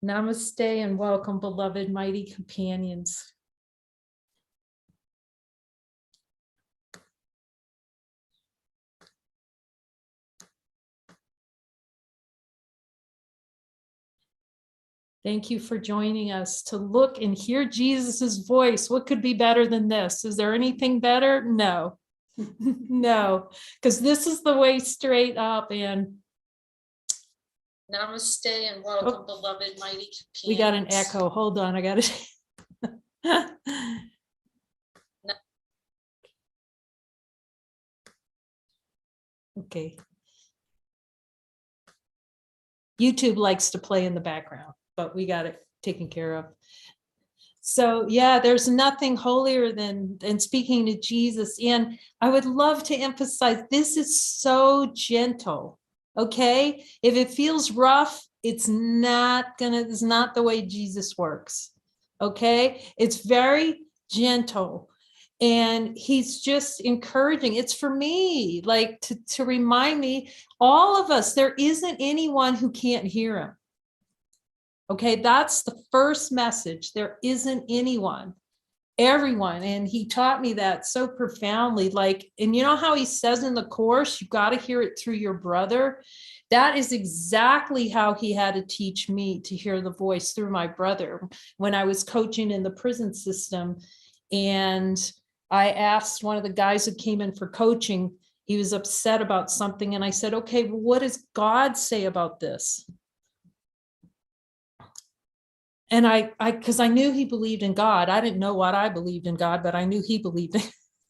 Namaste and welcome, beloved mighty companions. Thank you for joining us to look and hear Jesus's voice. What could be better than this? Is there anything better? No, no, because this is the way straight up. And namaste and welcome, beloved mighty companions. We got an echo. Hold on, I got it. Okay. YouTube likes to play in the background, but we got it taken care of. So yeah, there's nothing holier than speaking to Jesus. And I would love to emphasize, this is so gentle. Okay. If it feels rough, it's not the way Jesus works. Okay. It's very gentle. And he's just encouraging. It's for me, like to remind me, all of us, there isn't anyone who can't hear him. Okay, that's the first message. There isn't anyone, everyone. And he taught me that so profoundly. Like, and you know how he says in the course, you got to hear it through your brother. That is exactly how he had to teach me to hear the voice through my brother when I was coaching in the prison system. And I asked one of the guys who came in for coaching, he was upset about something. And I said, okay, well, what does God say about this? And because I knew he believed in God. I didn't know what I believed in God, but I knew he believed in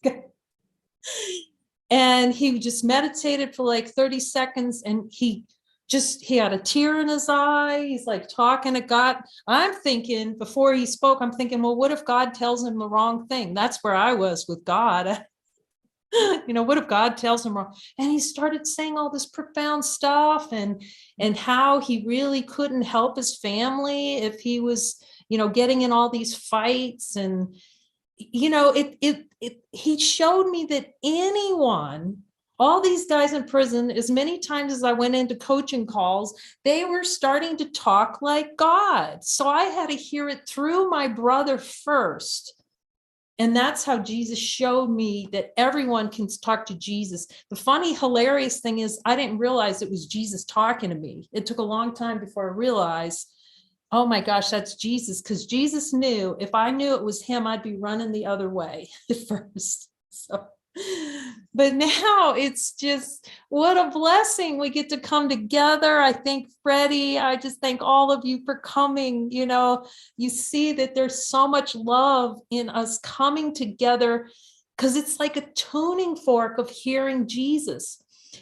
God. And he just meditated for like 30 seconds and he had a tear in his eye. He's like talking to God. I'm thinking, before he spoke, I'm thinking, well, what if God tells him the wrong thing? That's where I was with God. What if God tells him wrong? And he started saying all this profound stuff and how he really couldn't help his family if he was, getting in all these fights. And, he showed me that anyone, all these guys in prison, as many times as I went into coaching calls, they were starting to talk like God. So I had to hear it through my brother first. And that's how Jesus showed me that everyone can talk to Jesus. The funny, hilarious thing is I didn't realize it was Jesus talking to me. It took a long time before I realized, oh my gosh, that's Jesus. Because Jesus knew if I knew it was him, I'd be running the other way at first. So, but now it's just, what a blessing. We get to come together. I thank Freddie. I just thank all of you for coming. You see that there's so much love in us coming together because it's like a tuning fork of hearing Jesus.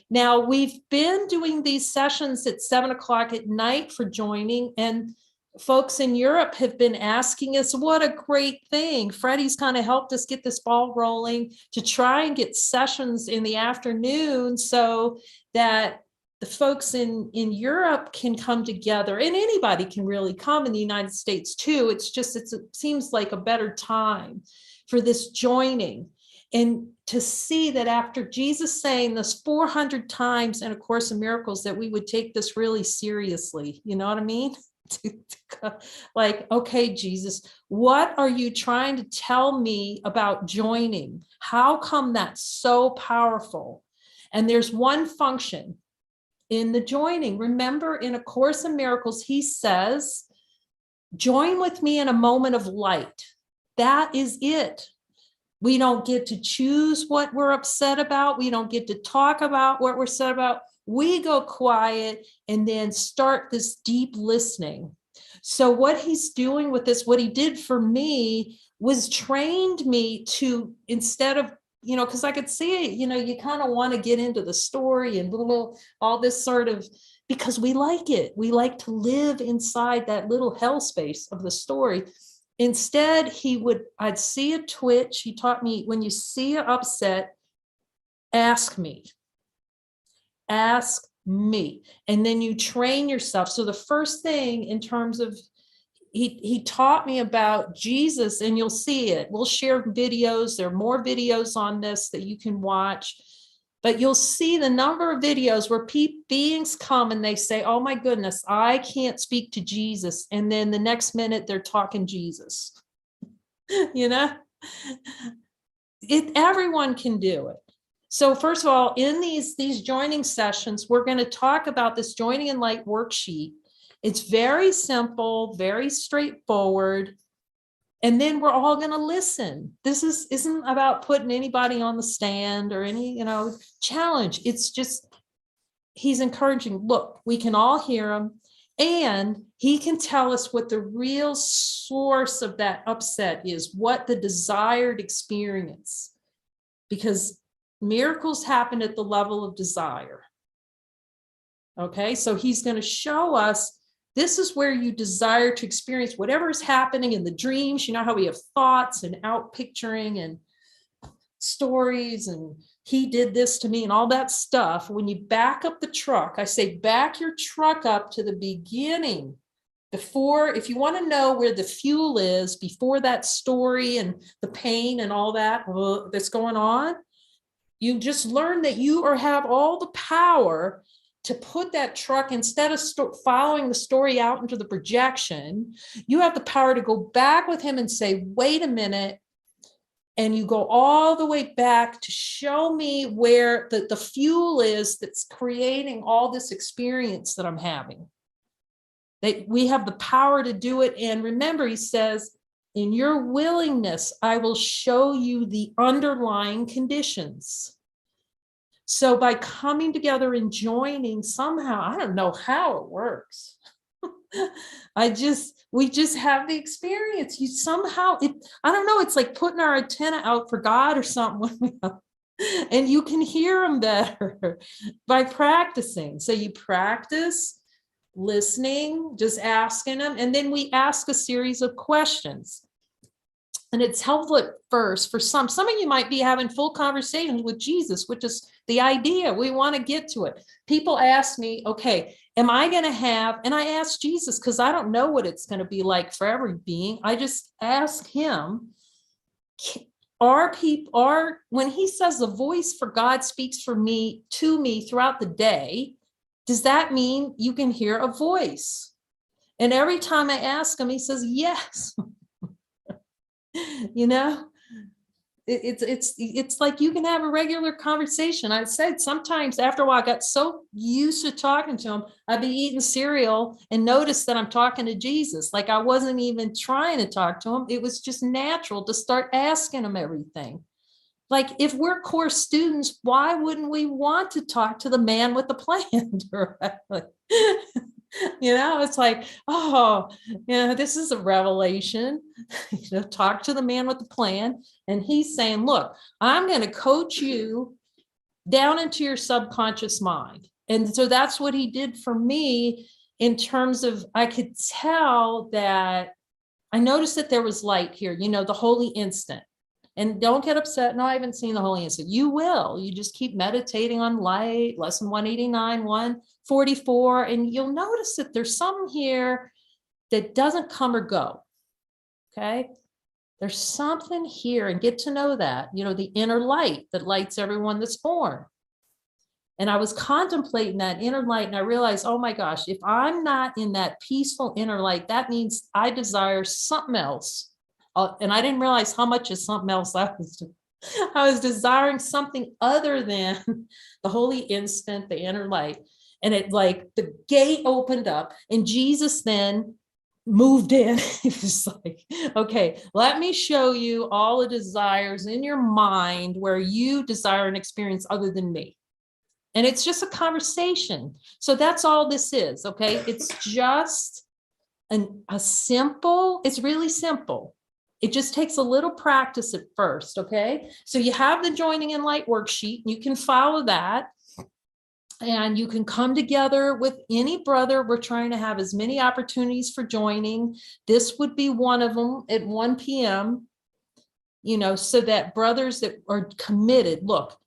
Now, we've been doing these sessions at 7:00 at night for joining, and folks in Europe have been asking us, what a great thing. Freddie's kind of helped us get this ball rolling to try and get sessions in the afternoon so that the folks in Europe can come together, and anybody can really come in the United States too. It seems like a better time for this joining. And to see that after Jesus saying this 400 times in A Course in Miracles, that we would take this really seriously, you know what I mean? Like, okay, Jesus, what are you trying to tell me about joining? How come that's so powerful? And there's one function in the joining. Remember, in A Course in Miracles, he says, join with me in a moment of light. That is it. We don't get to choose what we're upset about. We don't get to talk about what we're upset about. We go quiet and then start this deep listening. So what he's doing with this, what he did for me was trained me to, instead of, because I could see it, you kind of want to get into the story and all this sort of, because we like it. We like to live inside that little hell space of the story. Instead, I'd see a twitch. He taught me, when you see an upset, ask me. Ask me. And then you train yourself. So the first thing in terms of, he taught me about Jesus, and you'll see it. We'll share videos. There are more videos on this that you can watch. But you'll see the number of videos where beings come and they say, oh my goodness, I can't speak to Jesus. And then the next minute they're talking Jesus. You know, everyone can do it. So first of all, in these joining sessions, we're going to talk about this Joining in Light worksheet. It's very simple, very straightforward. And then we're all going to listen. This isn't about putting anybody on the stand or any, challenge. It's just, he's encouraging, look, we can all hear him, and he can tell us what the real source of that upset is, what the desired experience, because miracles happen at the level of desire. Okay, so he's going to show us, this is where you desire to experience whatever is happening in the dreams. You know how we have thoughts and out picturing and stories and he did this to me and all that stuff. When you back up the truck, I say back your truck up to the beginning before, if you want to know where the fuel is before that story and the pain and all that that's going on, you just learn that you have all the power to put that truck, instead of following the story out into the projection, you have the power to go back with him and say, wait a minute. And you go all the way back to show me where the fuel is that's creating all this experience that I'm having. That we have the power to do it. And remember, he says, in your willingness, I will show you the underlying conditions. So by coming together and joining somehow, I don't know how it works. We just have the experience. You somehow, I don't know, it's like putting our antenna out for God or something. And you can hear him better by practicing. So you practice listening, just asking him. And then we ask a series of questions. And it's helpful at first for some of you might be having full conversations with Jesus, which is the idea. We want to get to it. People ask me, okay, am I going to have, and I ask Jesus, because I don't know what it's going to be like for every being. I just ask him, when he says the voice for God speaks for me, to me throughout the day, does that mean you can hear a voice? And every time I ask him, he says, yes. It's like you can have a regular conversation. I said sometimes after a while I got so used to talking to him, I'd be eating cereal and notice that I'm talking to Jesus. Like I wasn't even trying to talk to him. It was just natural to start asking him everything. Like if we're course students, why wouldn't we want to talk to the man with the plan directly? It's like, this is a revelation. Talk to the man with the plan. And he's saying, look, I'm going to coach you down into your subconscious mind. And so that's what he did for me in terms of, I could tell that I noticed that there was light here, the holy instant. And don't get upset. No, I haven't seen the holy instant. You will. You just keep meditating on light, lesson 189, 144, and you'll notice that there's some here that doesn't come or go. Okay? There's something here, and get to know that, the inner light that lights everyone that's born. And I was contemplating that inner light, and I realized, oh my gosh, if I'm not in that peaceful inner light, that means I desire something else. And I didn't realize how much is something else I was desiring something other than the holy instant, the inner light. And it like the gate opened up and Jesus then moved in. It was like, okay, let me show you all the desires in your mind where you desire an experience other than me. And it's just a conversation. So that's all this is. Okay. It's just it's really simple. It just takes a little practice at first, okay? So you have the Joining in Light worksheet. You can follow that. And you can come together with any brother. We're trying to have as many opportunities for joining. This would be one of them at 1 p.m., so that brothers that are committed, look,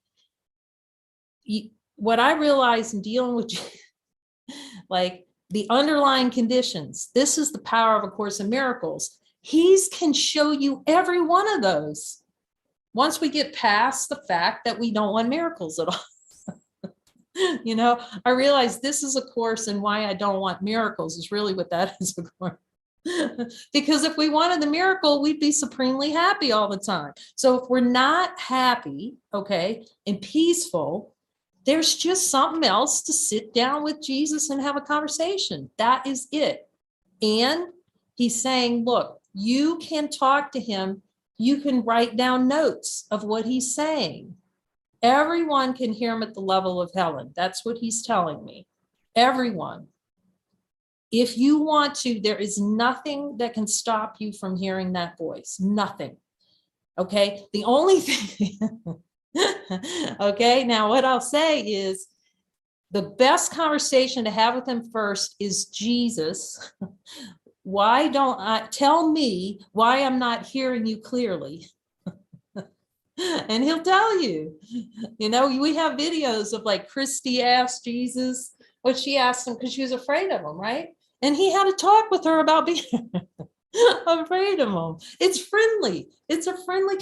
what I realized in dealing with like the underlying conditions, this is the power of A Course in Miracles. He can show you every one of those once we get past the fact that we don't want miracles at all. You know, I realize this is a course in why I don't want miracles is really what that is a course. Because if we wanted the miracle, we'd be supremely happy all the time. So if we're not happy, okay, and peaceful, there's just something else to sit down with Jesus and have a conversation. That is it. And he's saying, look, you can talk to him. You can write down notes of what he's saying. Everyone can hear him at the level of Helen. That's what he's telling me. Everyone. If you want to, there is nothing that can stop you from hearing that voice. Nothing. Okay. The only thing, okay. Now, what I'll say is the best conversation to have with him first is Jesus. Why don't I tell me why I'm not hearing you clearly? And he'll tell you, you know, we have videos of like Christy asked Jesus what she asked him because she was afraid of him, right? And he had to talk with her about being afraid of him. It's friendly. It's a friendly,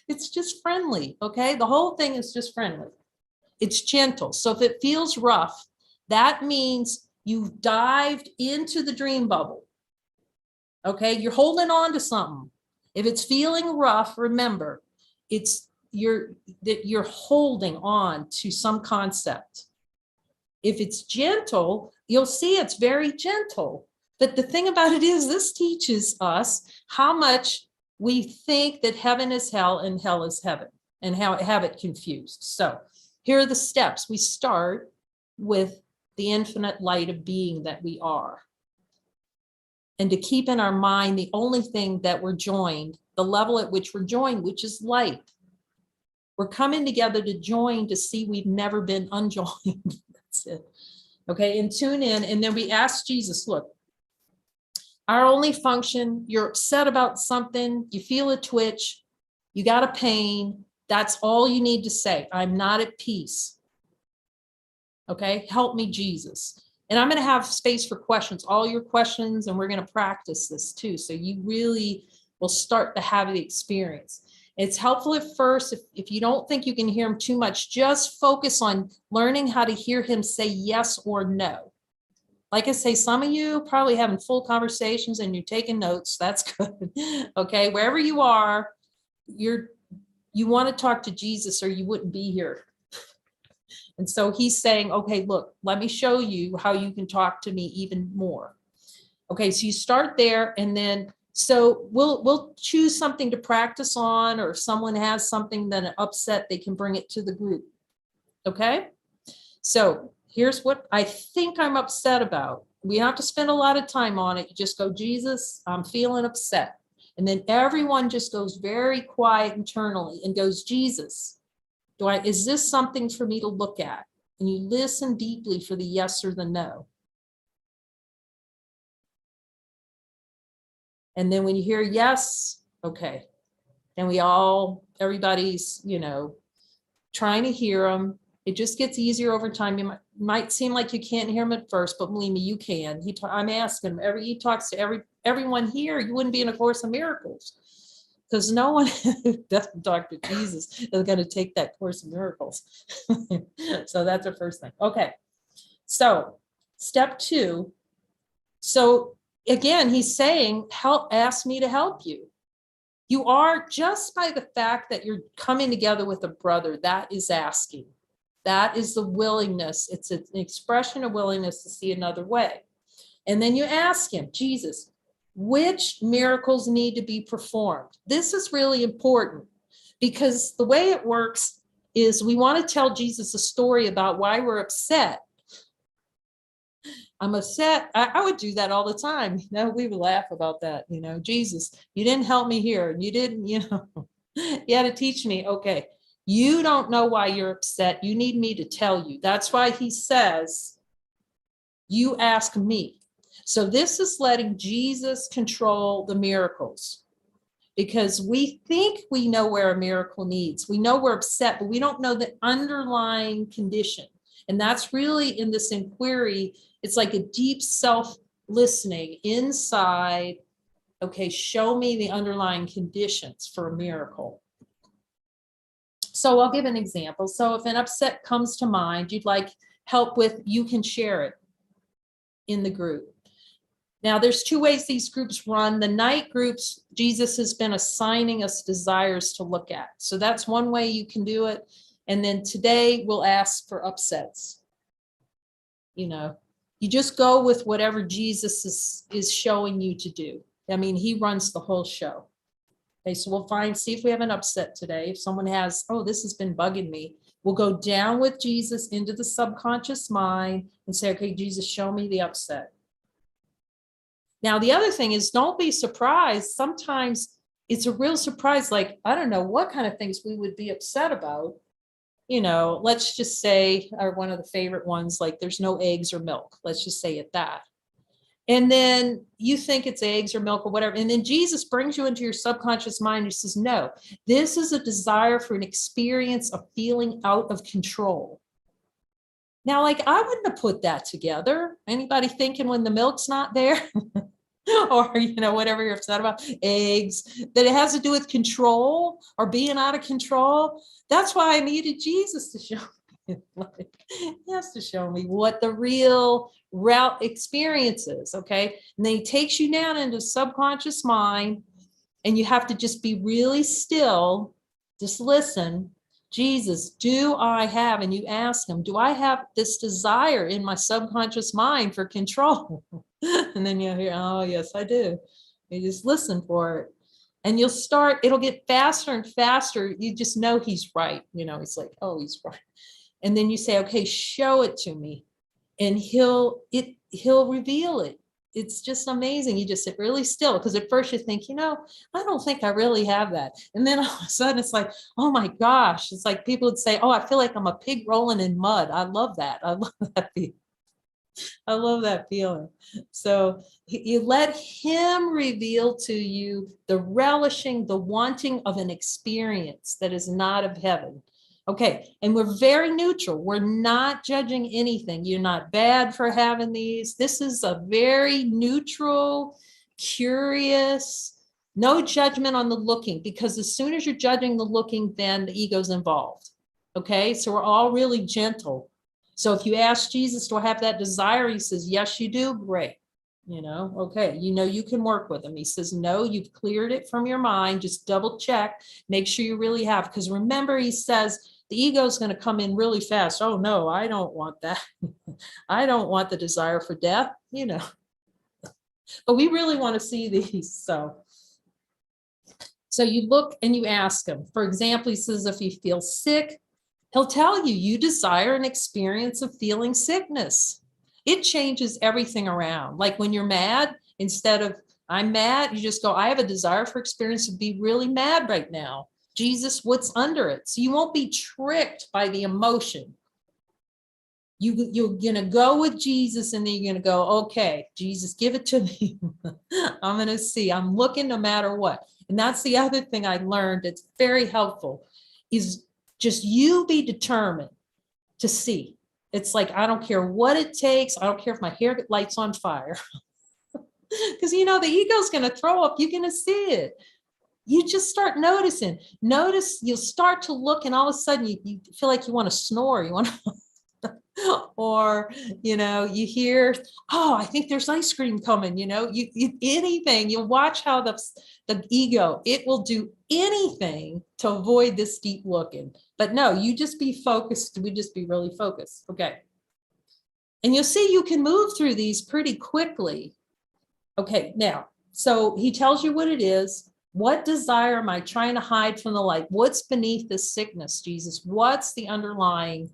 it's just friendly. Okay. The whole thing is just friendly. It's gentle. So if it feels rough, that means you've dived into the dream bubble. Okay. You're holding on to something. If it's feeling rough, remember, it's you're holding on to some concept. If it's gentle, you'll see it's very gentle. But the thing about it is this teaches us how much we think that heaven is hell and hell is heaven and how have it confused. So here are the steps. We start with the infinite light of being that we are. And to keep in our mind the only thing that we're joined, the level at which we're joined, which is light. We're coming together to join to see we've never been unjoined. That's it. Okay, and tune in. And then we ask Jesus, look, our only function, you're upset about something, you feel a twitch, you got a pain. That's all you need to say. I'm not at peace. Okay, help me, Jesus. And I'm going to have space for questions, all your questions, and we're going to practice this too. So you really will start to have the experience. It's helpful at first if you don't think you can hear him too much, just focus on learning how to hear him say yes or no. Like I say, some of you probably having full conversations and you're taking notes. That's good. Okay, wherever you are, you want to talk to Jesus or you wouldn't be here. And so he's saying, okay, look, let me show you how you can talk to me even more. Okay, so you start there and then, so we'll choose something to practice on, or if someone has something that upset, they can bring it to the group. Okay, so here's what I think I'm upset about. We don't have to spend a lot of time on it. You just go, Jesus, I'm feeling upset. And then everyone just goes very quiet internally and goes, Jesus, is this something for me to look at? And you listen deeply for the yes or the no. And then when you hear yes, okay. And everybody's, trying to hear them. It just gets easier over time. You might seem like you can't hear him at first, but believe me, you can. I'm asking him, he talks to everyone here. You wouldn't be in A Course in Miracles. Because no one who doesn't talk to Jesus is going to take that Course in Miracles. So that's the first thing. Okay. So step 2. So again, he's saying, ask me to help you. You are, just by the fact that you're coming together with a brother, that is asking. That is the willingness. It's an expression of willingness to see another way. And then you ask him, Jesus, which miracles need to be performed? This is really important because the way it works is we want to tell Jesus a story about why we're upset. I'm upset. I would do that all the time. We would laugh about that. Jesus, you didn't help me here. And you didn't, you had to teach me. Okay, you don't know why you're upset. You need me to tell you. That's why he says, you ask me. So this is letting Jesus control the miracles, because we think we know where a miracle needs. We know we're upset, but we don't know the underlying condition. And that's really in this inquiry. It's like a deep self-listening inside. Okay, show me the underlying conditions for a miracle. So I'll give an example. So if an upset comes to mind, you'd like help with, you can share it in the group. Now, there's two ways these groups run. The night groups, Jesus has been assigning us desires to look at. So that's one way you can do it. And then today we'll ask for upsets. You know, you just go with whatever Jesus is showing you to do. I mean, he runs the whole show. Okay, so we'll see if we have an upset today. If someone has, oh, this has been bugging me, we'll go down with Jesus into the subconscious mind and say, okay, Jesus, show me the upset. Now, the other thing is, don't be surprised. Sometimes it's a real surprise. Like, I don't know what kind of things we would be upset about. You know, let's just say, or one of the favorite ones, like there's no eggs or milk. Let's just say it that. And then you think it's eggs or milk or whatever. And then Jesus brings you into your subconscious mind. He says, no, this is a desire for an experience of feeling out of control. Now, like, I wouldn't have put that together. Anybody thinking when the milk's not there or, you know, whatever you're upset about, eggs, that it has to do with control or being out of control? That's why I needed Jesus to show me. Like, he has to show me what the real route experience is. Okay. And then he takes you down into subconscious mind, and you have to just be really still, just listen. Jesus, do I have, and you ask him, do I have this desire in my subconscious mind for control? And then you'll hear, oh, yes, I do. You just listen for it. And you'll start, it'll get faster and faster. You just know he's right. You know, he's like, oh, he's right. And then you say, okay, show it to me. And he'll reveal it. It's just amazing. You just sit really still, because at first you think, you know, I don't think I really have that. And then all of a sudden it's like, oh my gosh. It's like people would say, oh, I feel like I'm a pig rolling in mud. I love that. I love that feeling. I love that feeling. So you let him reveal to you the relishing, the wanting of an experience that is not of heaven. Okay, and we're very neutral. We're not judging anything. You're not bad for having these. This is a very neutral, curious, no judgment on the looking, because as soon as you're judging the looking, then the ego's involved. Okay, so we're all really gentle. So if you ask Jesus, do I have that desire? He says, yes, you do. Great. You know, okay, you know, you can work with him. He says, no, you've cleared it from your mind. Just double check, make sure you really have. Because remember, he says, the ego is going to come in really fast. Oh, no, I don't want that. I don't want the desire for death, you know. But we really want to see these. So you look and you ask him. For example, he says, if you feel sick, he'll tell you, you desire an experience of feeling sickness. It changes everything around. Like when you're mad, instead of I'm mad, you just go, I have a desire for experience to be really mad right now. Jesus, what's under it? So you won't be tricked by the emotion. You're going to go with Jesus, and then you're going to go, okay, Jesus, give it to me. I'm going to see. I'm looking no matter what. And that's the other thing I learned. It's very helpful is just you be determined to see. It's like, I don't care what it takes. I don't care if my hair lights on fire. Because, you know, the ego's going to throw up. You're going to see it. You just start noticing. Notice, you'll start to look, and all of a sudden you feel like you want to snore. You want to or, you know, you hear, oh, I think there's ice cream coming, you know, anything. You'll watch how the ego, it will do anything to avoid this deep looking. But no, you just be focused. We just be really focused. Okay. And you'll see you can move through these pretty quickly. Okay. Now, so he tells you what it is. What desire am I trying to hide from the light? What's beneath this sickness, Jesus? What's the underlying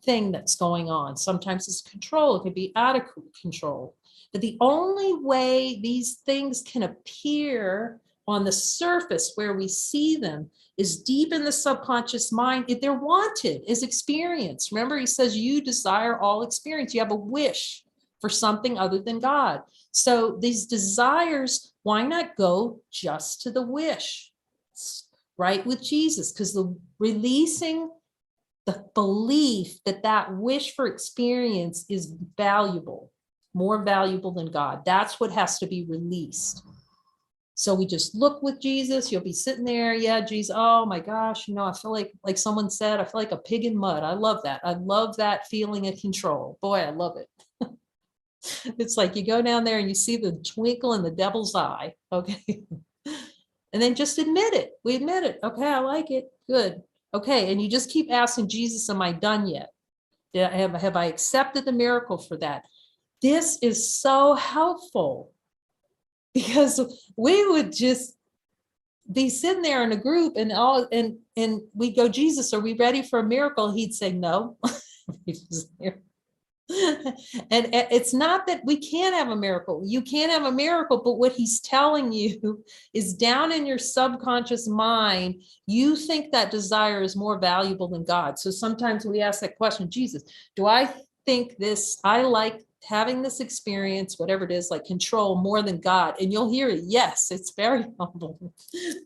thing that's going on? Sometimes it's control. It could be out of control. But the only way these things can appear on the surface where we see them is deep in the subconscious mind. If they're wanted as experience. Remember, he says you desire all experience. You have a wish for something other than God. So these desires, why not go just to the wish? Right with Jesus, because the releasing the belief that that wish for experience is valuable, more valuable than God. That's what has to be released. So we just look with Jesus. You'll be sitting there. Yeah, Jesus. Oh my gosh. I feel like someone said, I feel like a pig in mud. I love that. I love that feeling of control. Boy, I love it. It's like you go down there and you see the twinkle in the devil's eye. Okay. And then just admit it. We admit it. Okay, I like it. Good. Okay. And you just keep asking Jesus, am I done yet? Have I accepted the miracle for that? This is so helpful because we would just be sitting there in a group and we go, Jesus, are we ready for a miracle? He'd say, no. And it's not that we can't have a miracle. You can't have a miracle, but what he's telling you is down in your subconscious mind, you think that desire is more valuable than God. So sometimes we ask that question, Jesus, do I think this, I like having this experience, whatever it is, like control more than God? And you'll hear it. Yes, it's very humble.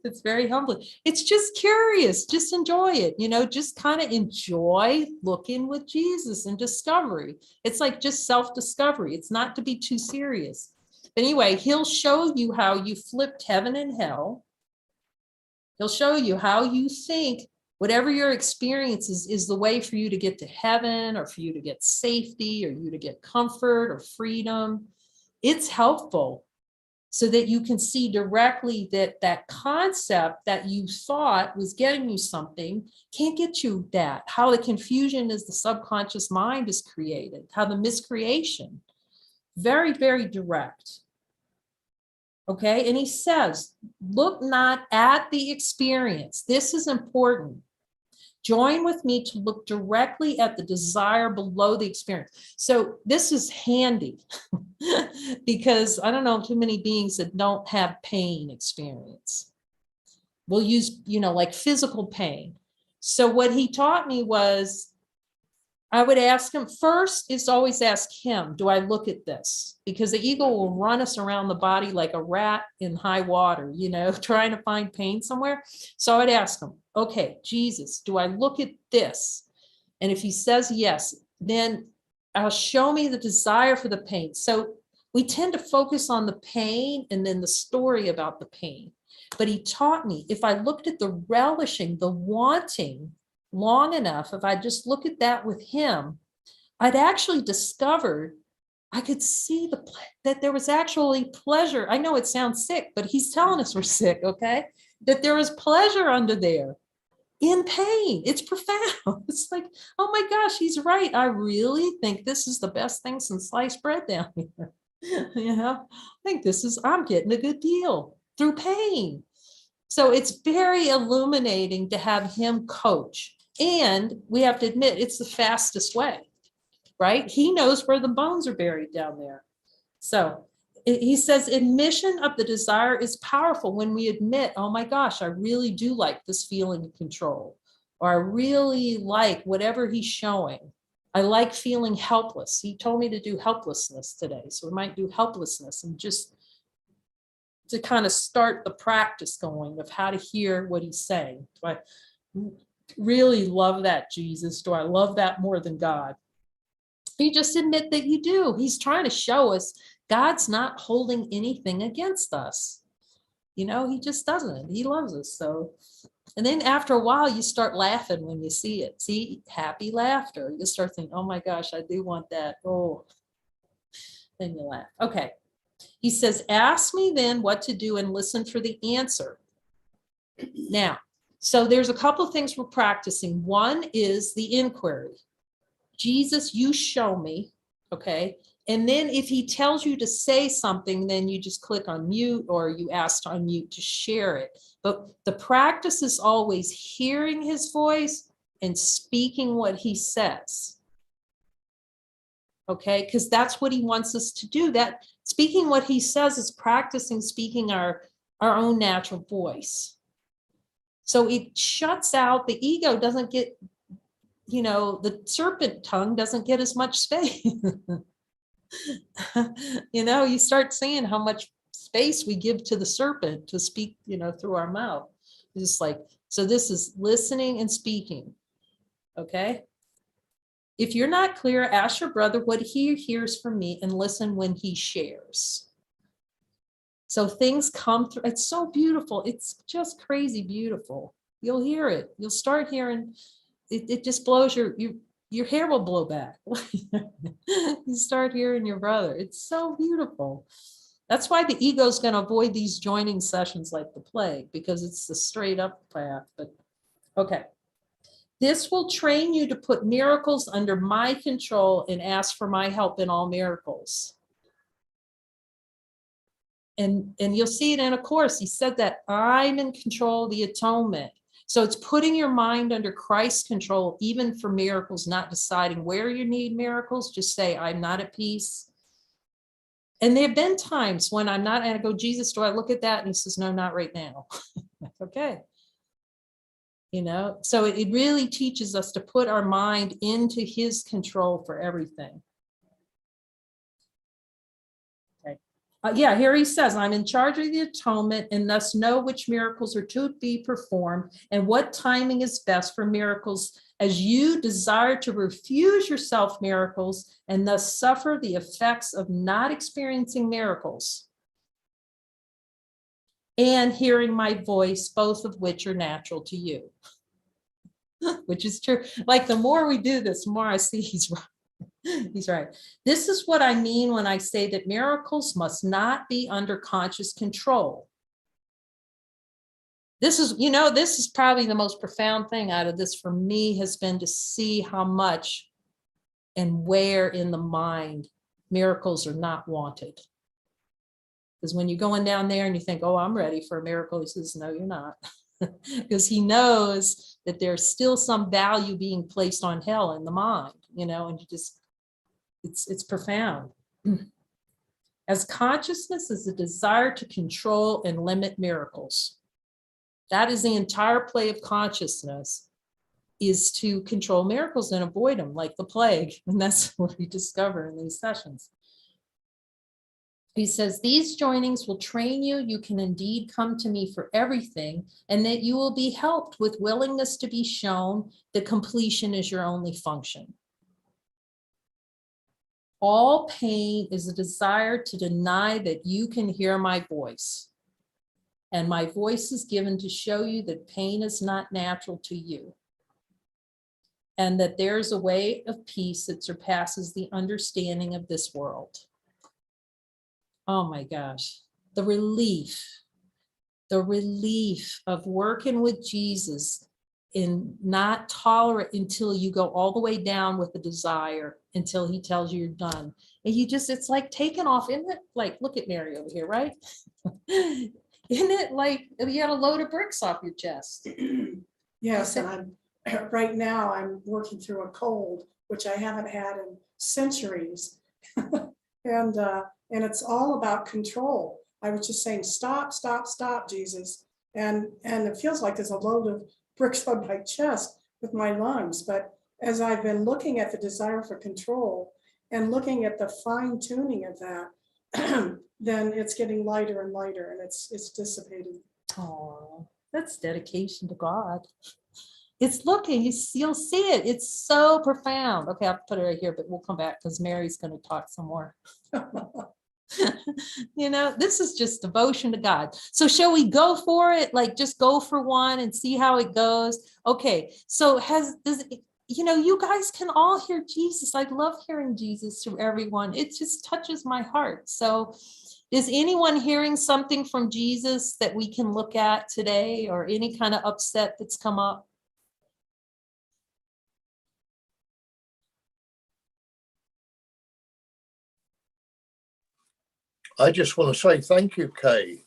It's very humbling. It's just curious. Just enjoy it. Just kind of enjoy looking with Jesus and discovery. It's like just self-discovery. It's not to be too serious. But anyway, he'll show you how you flipped heaven and hell. He'll show you how you think whatever your experience is the way for you to get to heaven or for you to get safety or you to get comfort or freedom. It's helpful so that you can see directly that concept that you thought was getting you something can't get you that. How the confusion is the subconscious mind is created, how the miscreation. Very, very direct. Okay, and he says, look not at the experience. This is important. Join with me to look directly at the desire below the experience. So this is handy because I don't know too many beings that don't have pain experience. We'll use, like physical pain. So what he taught me was I would ask him first, is always ask him, do I look at this? Because the ego will run us around the body like a rat in high water, trying to find pain somewhere. So I'd ask him, okay, Jesus, do I look at this? And if he says yes, then show me the desire for the pain. So we tend to focus on the pain and then the story about the pain. But he taught me if I looked at the relishing, the wanting, long enough, if I just look at that with him, I'd actually discovered I could see that there was actually pleasure. I know it sounds sick, but he's telling us we're sick, okay? That there is pleasure under there in pain. It's profound. It's like, oh my gosh, he's right. I really think this is the best thing since sliced bread down here. I think I'm getting a good deal through pain. So it's very illuminating to have him coach. And we have to admit, it's the fastest way, right? He knows where the bones are buried down there. So he says admission of the desire is powerful when we admit, oh my gosh, I really do like this feeling of control, or I really like whatever he's showing. I like feeling helpless. He told me to do helplessness today. So we might do helplessness and just to kind of start the practice going of how to hear what he's saying. Do I really love that, Jesus? Do I love that more than God? You just admit that you do. He's trying to show us God's not holding anything against us. He just doesn't. He loves us. So, and then after a while, you start laughing when you see it. See, happy laughter. You start thinking, oh my gosh, I do want that. Oh, then you laugh. Okay. He says, ask me then what to do and listen for the answer. Now, so there's a couple of things we're practicing. One is the inquiry. Jesus, you show me, okay? And then if he tells you to say something, then you just click on mute or you ask to unmute to share it. But the practice is always hearing his voice and speaking what he says. Okay, because that's what he wants us to do. That speaking what he says is practicing speaking our own natural voice. So it shuts out, the ego doesn't get, the serpent tongue doesn't get as much space. You start seeing how much space we give to the serpent to speak, through our mouth. It's just like, so this is listening and speaking. Okay. If you're not clear, ask your brother what he hears from me and listen when he shares. So things come through. It's so beautiful. It's just crazy beautiful. You'll hear it. You'll start hearing it. It just blows your hair will blow back. You start hearing your brother. It's so beautiful. That's why the ego is going to avoid these joining sessions like the plague, because it's the straight up path. But okay. This will train you to put miracles under my control and ask for my help in all miracles. And you'll see it in a course. He said that I'm in control of the atonement. So it's putting your mind under Christ's control, even for miracles, not deciding where you need miracles. Just say, I'm not at peace. And there have been times when I'm not, and I go, Jesus, do I look at that? And he says, no, not right now. Okay. You know, so it really teaches us to put our mind into his control for everything. Okay. Yeah, here he says, I'm in charge of the atonement and thus know which miracles are to be performed and what timing is best for miracles, as you desire to refuse yourself miracles and thus suffer the effects of not experiencing miracles and hearing my voice, both of which are natural to you. Which is true. Like the more we do this, the more I see he's right. He's right. This is what I mean when I say that miracles must not be under conscious control. This is, you know, this is probably the most profound thing out of this for me, has been to see how much and where in the mind miracles are not wanted. Because when you're going down there and you think, oh, I'm ready for a miracle, he says, no, you're not. Because he knows that there's still some value being placed on hell in the mind, you know, and you just, it's profound. As consciousness is a desire to control and limit miracles. That is the entire play of consciousness, is to control miracles and avoid them like the plague. And that's what we discover in these sessions. He says, these joinings will train you. You can indeed come to me for everything, and that you will be helped with willingness to be shown that completion is your only function. All pain is a desire to deny that you can hear my voice. And my voice is given to show you that pain is not natural to you. And that there is a way of peace that surpasses the understanding of this world. Oh my gosh, the relief of working with Jesus in not tolerate until you go all the way down with the desire until he tells you you're done. And you just, it's like taking off, isn't it? Like, look at Mary over here, right? Isn't it like you got a load of bricks off your chest? Yes, and right now I'm working through a cold, which I haven't had in centuries. And it's all about control. I was just saying, stop, stop, stop, Jesus. And it feels like there's a load of bricks on my chest with my lungs. But as I've been looking at the desire for control and looking at the fine tuning of that, then it's getting lighter and lighter, and it's dissipating. Oh, that's dedication to God. It's looking, you'll see it. It's so profound. Okay, I'll put it right here, but we'll come back because Mary's going to talk some more. You know, this is just devotion to God. So shall we go for it? Like, just go for one and see how it goes. Okay, so you know, you guys can all hear Jesus. I love hearing Jesus through everyone. It just touches my heart. So is anyone hearing something from Jesus that we can look at today, or any kind of upset that's come up? I just want to say thank you, Kay,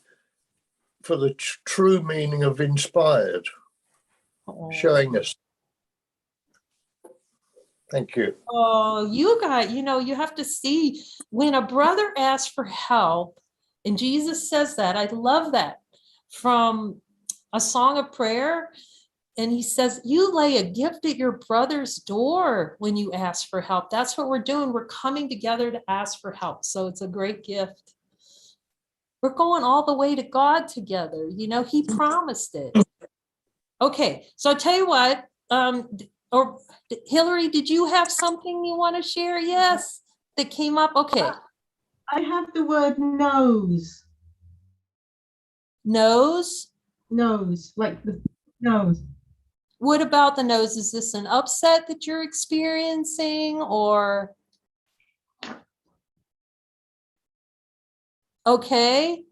for the true meaning of inspired, showing us. Thank you. Oh, you guys, you know, you have to see when a brother asks for help, and Jesus says that. I love that from A Song of Prayer. And he says, you lay a gift at your brother's door when you ask for help. That's what we're doing. We're coming together to ask for help. So it's a great gift. We're going all the way to God together. You know, he promised it. Okay, so I'll tell you what, or Hillary, did you have something you want to share? Yes, that came up. Okay. I have the word nose. Nose? Nose, like the nose. What about the nose? Is this an upset that you're experiencing or? Okay.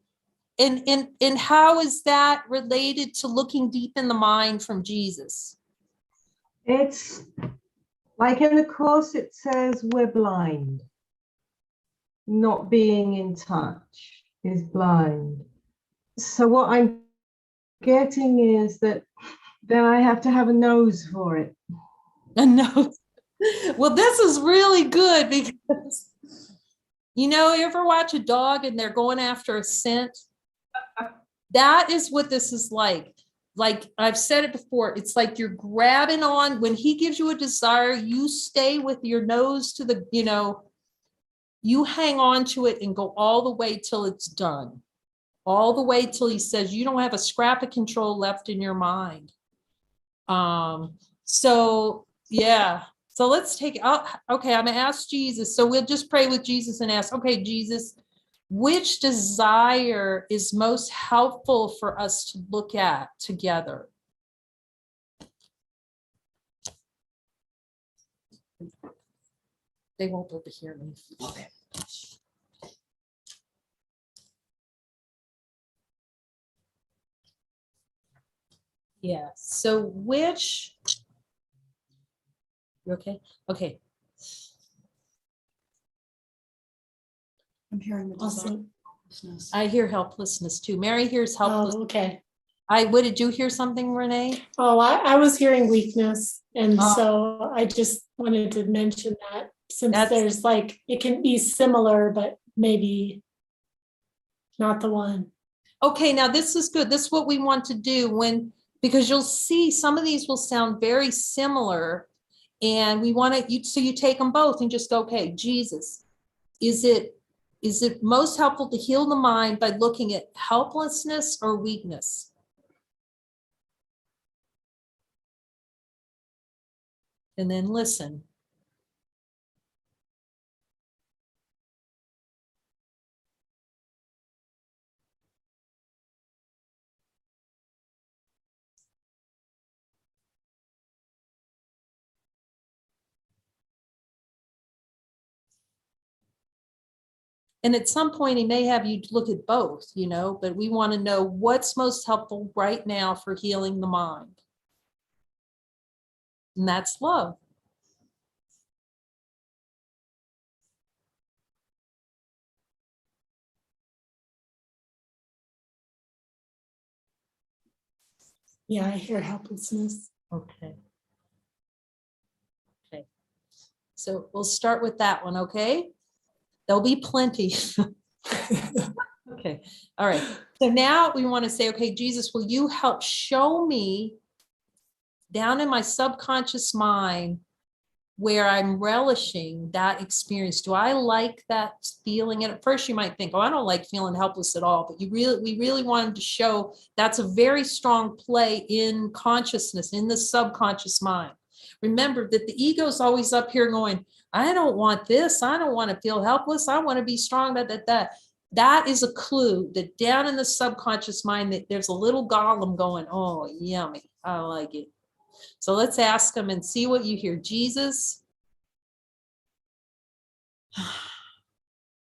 And how is that related to looking deep in the mind from Jesus? It's like in the Course, it says we're blind. Not being in touch is blind. So what I'm getting is that then I have to have a nose for it. A nose. Well, this is really good because, you ever watch a dog and they're going after a scent? That is what this is like. Like I've said it before, it's like you're grabbing on when he gives you a desire, you stay with your nose to the, you hang on to it and go all the way till it's done. All the way till he says you don't have a scrap of control left in your mind. So yeah. So let's take okay, I'm gonna ask Jesus. So we'll just pray with Jesus and ask, okay, Jesus, which desire is most helpful for us to look at together? They won't be able to hear me. Okay. Yeah, so which, you okay? Okay. I'm hearing the Awesome. helplessness. I hear helplessness too. Mary hears helpless. Oh, okay. What did you hear something, Renee? Oh, I was hearing weakness. And Oh. so I just wanted to mention that since That's- there's like, it can be similar, but maybe not the one. Okay, now this is good. This is what we want to do because you'll see some of these will sound very similar. And we want to, so you take them both and just go, okay, Jesus, is it most helpful to heal the mind by looking at helplessness or weakness? And then listen. And at some point, he may have you look at both, but we want to know what's most helpful right now for healing the mind. And that's love. Yeah, I hear helplessness. Okay. Okay. So we'll start with that one, okay? There'll be plenty. Okay. All right. So now we want to say, okay, Jesus, will you help show me down in my subconscious mind where I'm relishing that experience? Do I like that feeling? And at first you might think, oh, I don't like feeling helpless at all, but we really wanted to show that's a very strong play in consciousness, in the subconscious mind. Remember that the ego is always up here going, I don't want this. I don't want to feel helpless. I want to be strong. That is a clue that down in the subconscious mind that there's a little golem going, oh, yummy. I like it. So let's ask him and see what you hear. Jesus,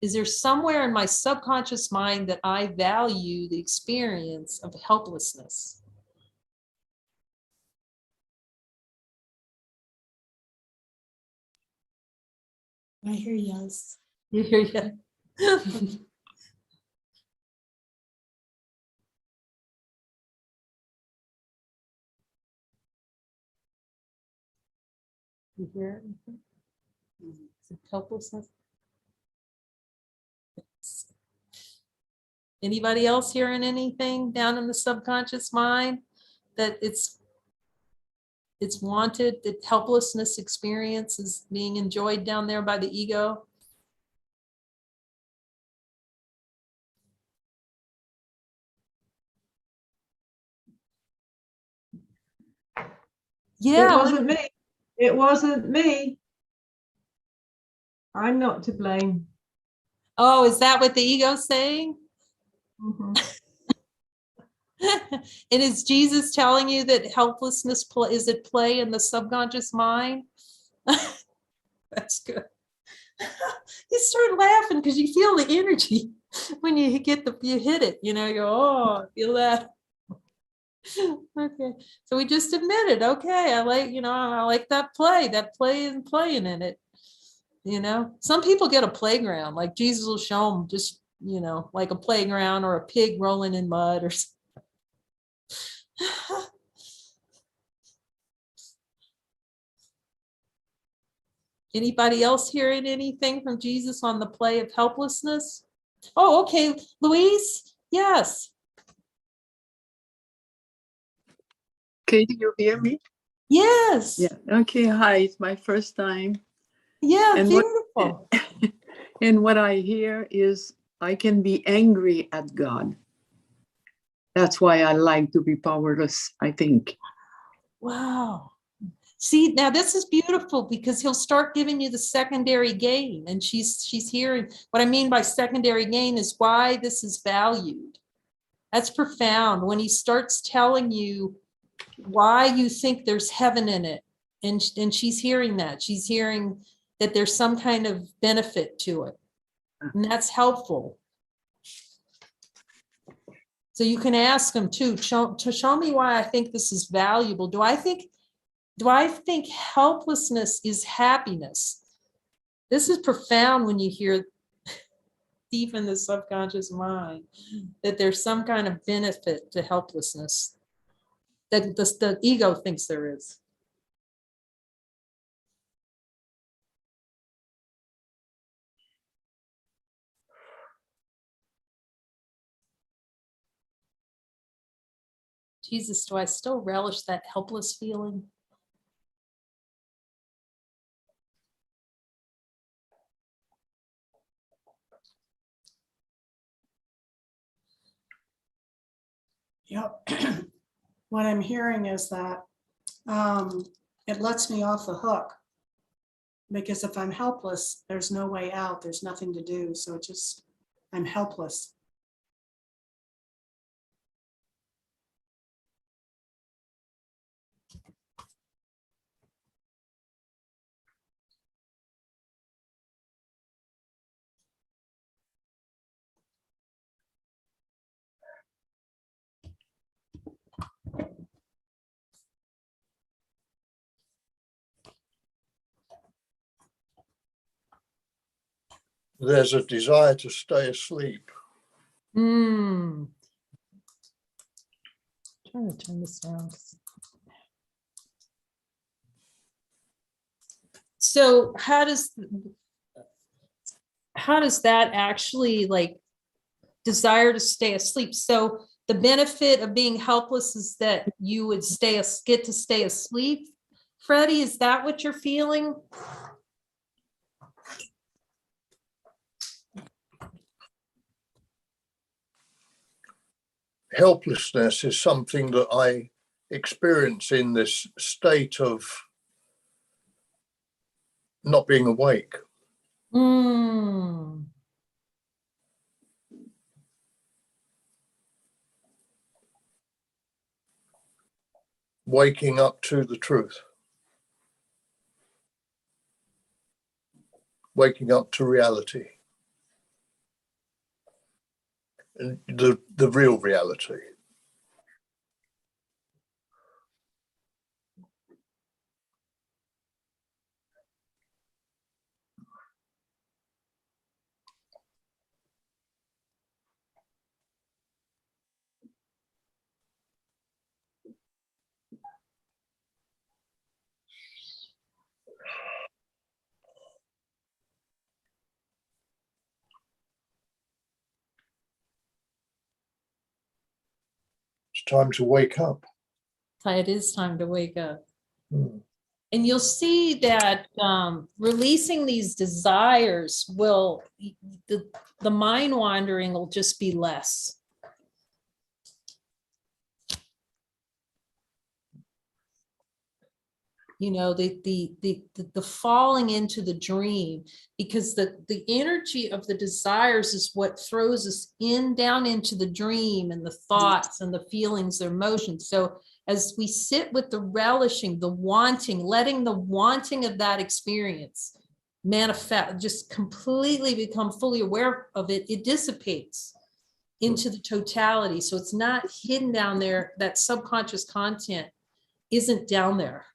is there somewhere in my subconscious mind that I value the experience of helplessness? I hear yes. You hear yet? You hear it? Is it helplessness? Anybody else hearing anything down in the subconscious mind that it's wanted, that helplessness experience is being enjoyed down there by the ego? Yeah. It wasn't me. It wasn't me. I'm not to blame. Oh, is that what the ego's saying? Mhm. And is Jesus telling you that helplessness is at play in the subconscious mind? That's good. You start laughing because you feel the energy when you you hit it, you go, oh, I feel that. Okay, so we just admitted, okay, I like that play and playing in it. Some people get a playground, like Jesus will show them just, like a playground or a pig rolling in mud or something. Anybody else hearing anything from Jesus on the play of helplessness? Oh, okay, Louise, yes. Okay, do you hear me? Yes. Yeah. Okay. Hi. It's my first time. Yeah, And beautiful. And what I hear is I can be angry at God. That's why I like to be powerless, I think. Wow. See, now this is beautiful because he'll start giving you the secondary gain. And she's hearing what I mean by secondary gain is why this is valued. That's profound when he starts telling you why you think there's heaven in it. And she's hearing that. She's hearing that there's some kind of benefit to it. And that's helpful. So you can ask them too, to show me why I think this is valuable. Do I think helplessness is happiness? This is profound when you hear deep in the subconscious mind that there's some kind of benefit to helplessness that the ego thinks there is. Jesus, do I still relish that helpless feeling? Yep. What I'm hearing is that it lets me off the hook. Because if I'm helpless, there's no way out. There's nothing to do. So I'm helpless. There's a desire to stay asleep. Trying to turn this down. So how does that actually like desire to stay asleep? So the benefit of being helpless is that you would get to stay asleep. Freddie, is that what you're feeling? Helplessness is something that I experience in this state of not being awake. Waking up to the truth. Waking up to reality. And the real reality. It's time to wake up. It is time to wake up. Mm. And you'll see that releasing these desires the mind wandering will just be less. you know, the falling into the dream, because the energy of the desires is what throws us down into the dream, and the thoughts and the feelings, the emotions. So as we sit with the relishing, the wanting, letting the wanting of that experience manifest, just completely become fully aware of it, it dissipates into the totality. So it's not hidden down there. That subconscious content isn't down there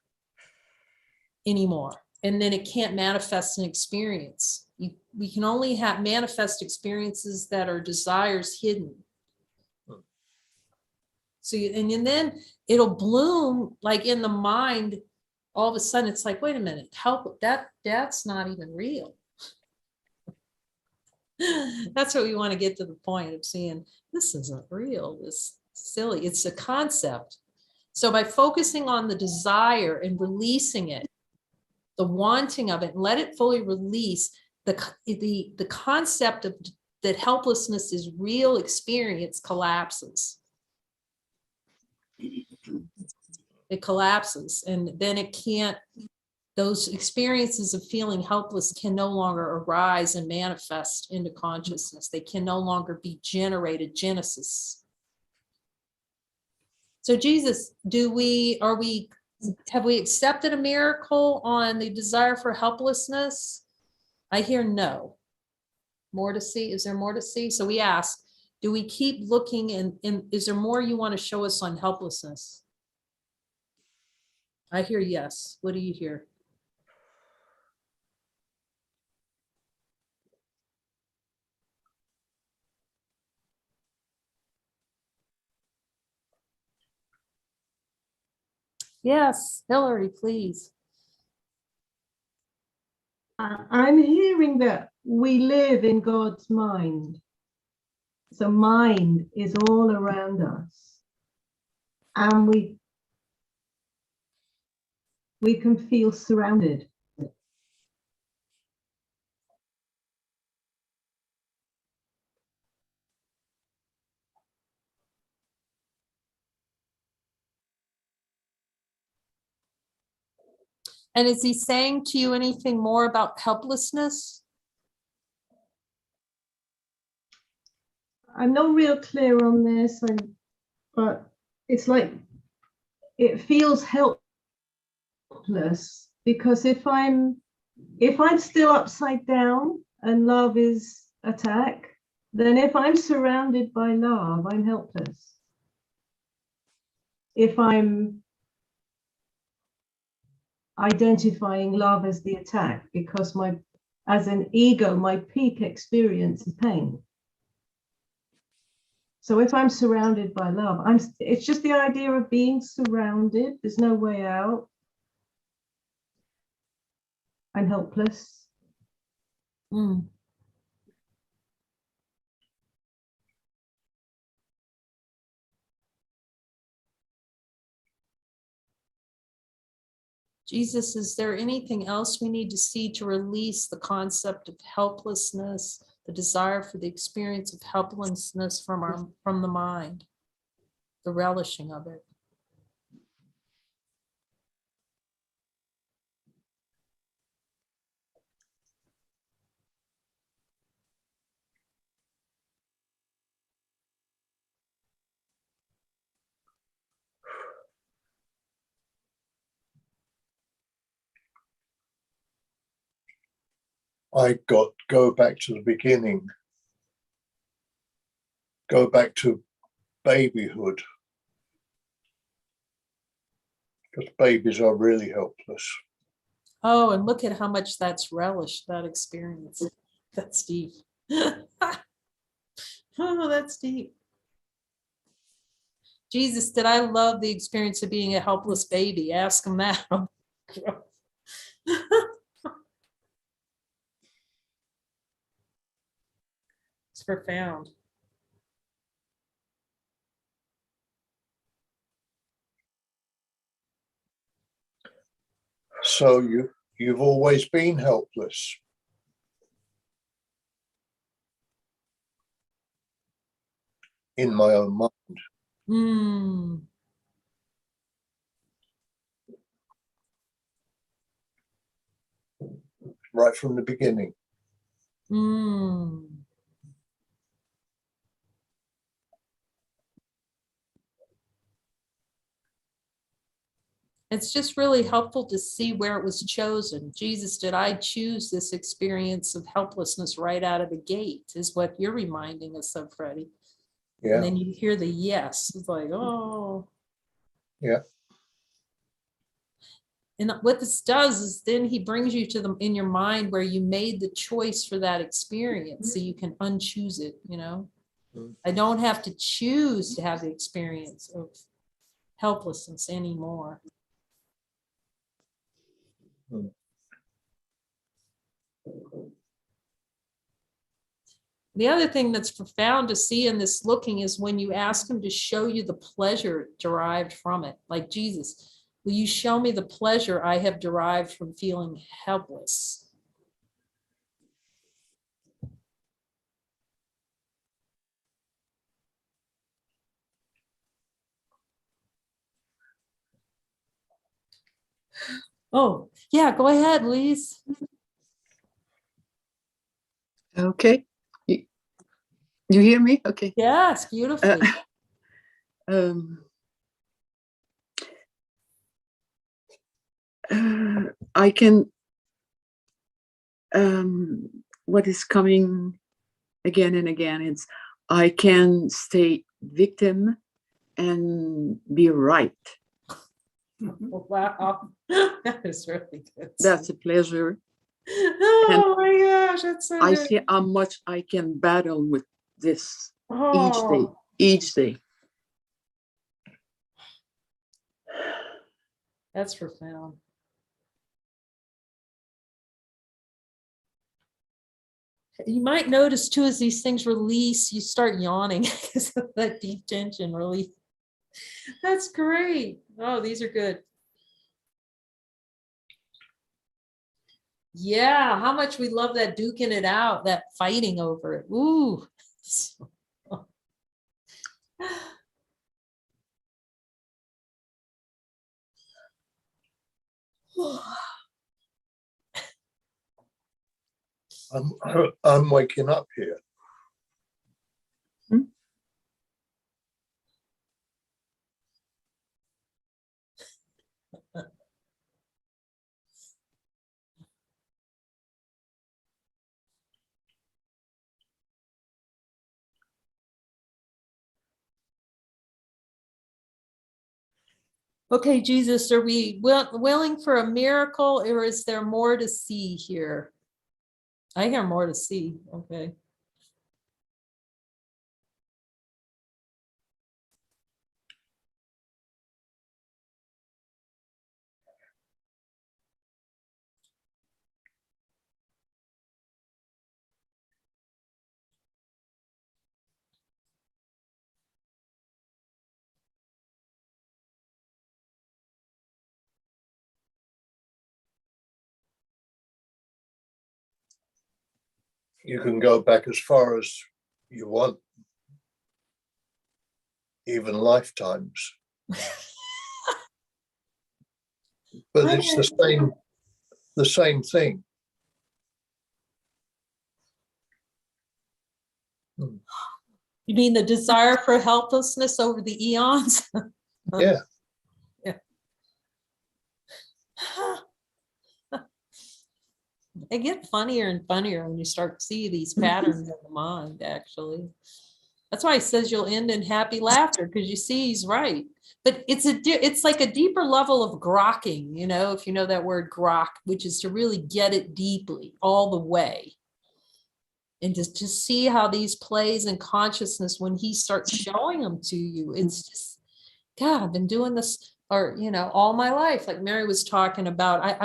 anymore. And then it can't manifest an experience. We can only have manifest experiences that are desires hidden. So and then it'll bloom like in the mind. All of a sudden it's like, wait a minute, help, that's not even real. That's what we want to get to the point of seeing, this isn't real, this silly, it's a concept. So by focusing on the desire and releasing it, the wanting of it, and let it fully release, the concept of that helplessness is real experience collapses. It collapses, and then it can't, those experiences of feeling helpless can no longer arise and manifest into consciousness. They can no longer be generated, genesis. So Jesus, have we accepted a miracle on the desire for helplessness? I hear no. More to see? Is there more to see? So we ask, do we keep looking, and is there more you want to show us on helplessness? I hear yes. What do you hear? Yes, Hillary, please. I'm hearing that we live in God's mind. So mind is all around us. And we can feel surrounded. And is he saying to you anything more about helplessness? I'm not real clear on this, but it's like it feels helpless, because if I'm still upside down and love is attack, then if I'm surrounded by love, I'm helpless. If I'm identifying love as the attack, because as an ego, my peak experience is pain. So if I'm surrounded by love, it's just the idea of being surrounded. There's no way out. I'm helpless. Mm. Jesus, is there anything else we need to see to release the concept of helplessness, the desire for the experience of helplessness from the mind, the relishing of it? Go back to the beginning. Go back to babyhood. Because babies are really helpless. Oh, and look at how much that's relished, that experience. That's deep. Oh, that's deep. Jesus, did I love the experience of being a helpless baby? Ask him that. It's profound. So you've always been helpless. In my own mind. Mm. right from the beginning. Mm. It's just really helpful to see where it was chosen. Jesus, did I choose this experience of helplessness right out of the gate, is what you're reminding us of, Freddie. And Yeah, then you hear the yes. It's like, oh. yeah, And what this does is then he brings you to the in your mind where you made the choice for that experience, so you can unchoose it, you know. Mm. I don't have to choose to have the experience of helplessness anymore. Mm. The other thing that's profound to see in this looking is when you ask him to show you the pleasure derived from it. Like, Jesus, will you show me the pleasure I have derived from feeling helpless? Oh, yeah, go ahead, Louise. Okay. You hear me? Okay. Yes, beautifully. Um, I can, what is coming again and again, it's I can stay victim and be right. Wow, that is really good. That's a pleasure. Oh my gosh, that's so I good. see how much I can battle with this Oh, each day. that's profound. You might notice too, as these things release, you start yawning because of that deep tension release. That's great. Oh, these are good. Yeah, how much we love that duking it out, that fighting over it. Ooh. I'm waking up here. Okay, Jesus, are we willing for a miracle, or is there more to see here? I hear more to see. Okay. You can go back as far as you want, even lifetimes. But it's the same thing. You mean the desire for helplessness over the eons? Yeah. They get funnier and funnier when you start to see these patterns in the mind, actually. That's why he says you'll end in happy laughter, because you see he's right. But it's like a deeper level of grokking, you know, if you know that word grok, which is to really get it deeply all the way. And just see how these plays in consciousness, when he starts showing them to you, it's just, God, I've been doing this, or, you know, all my life, like Mary was talking about.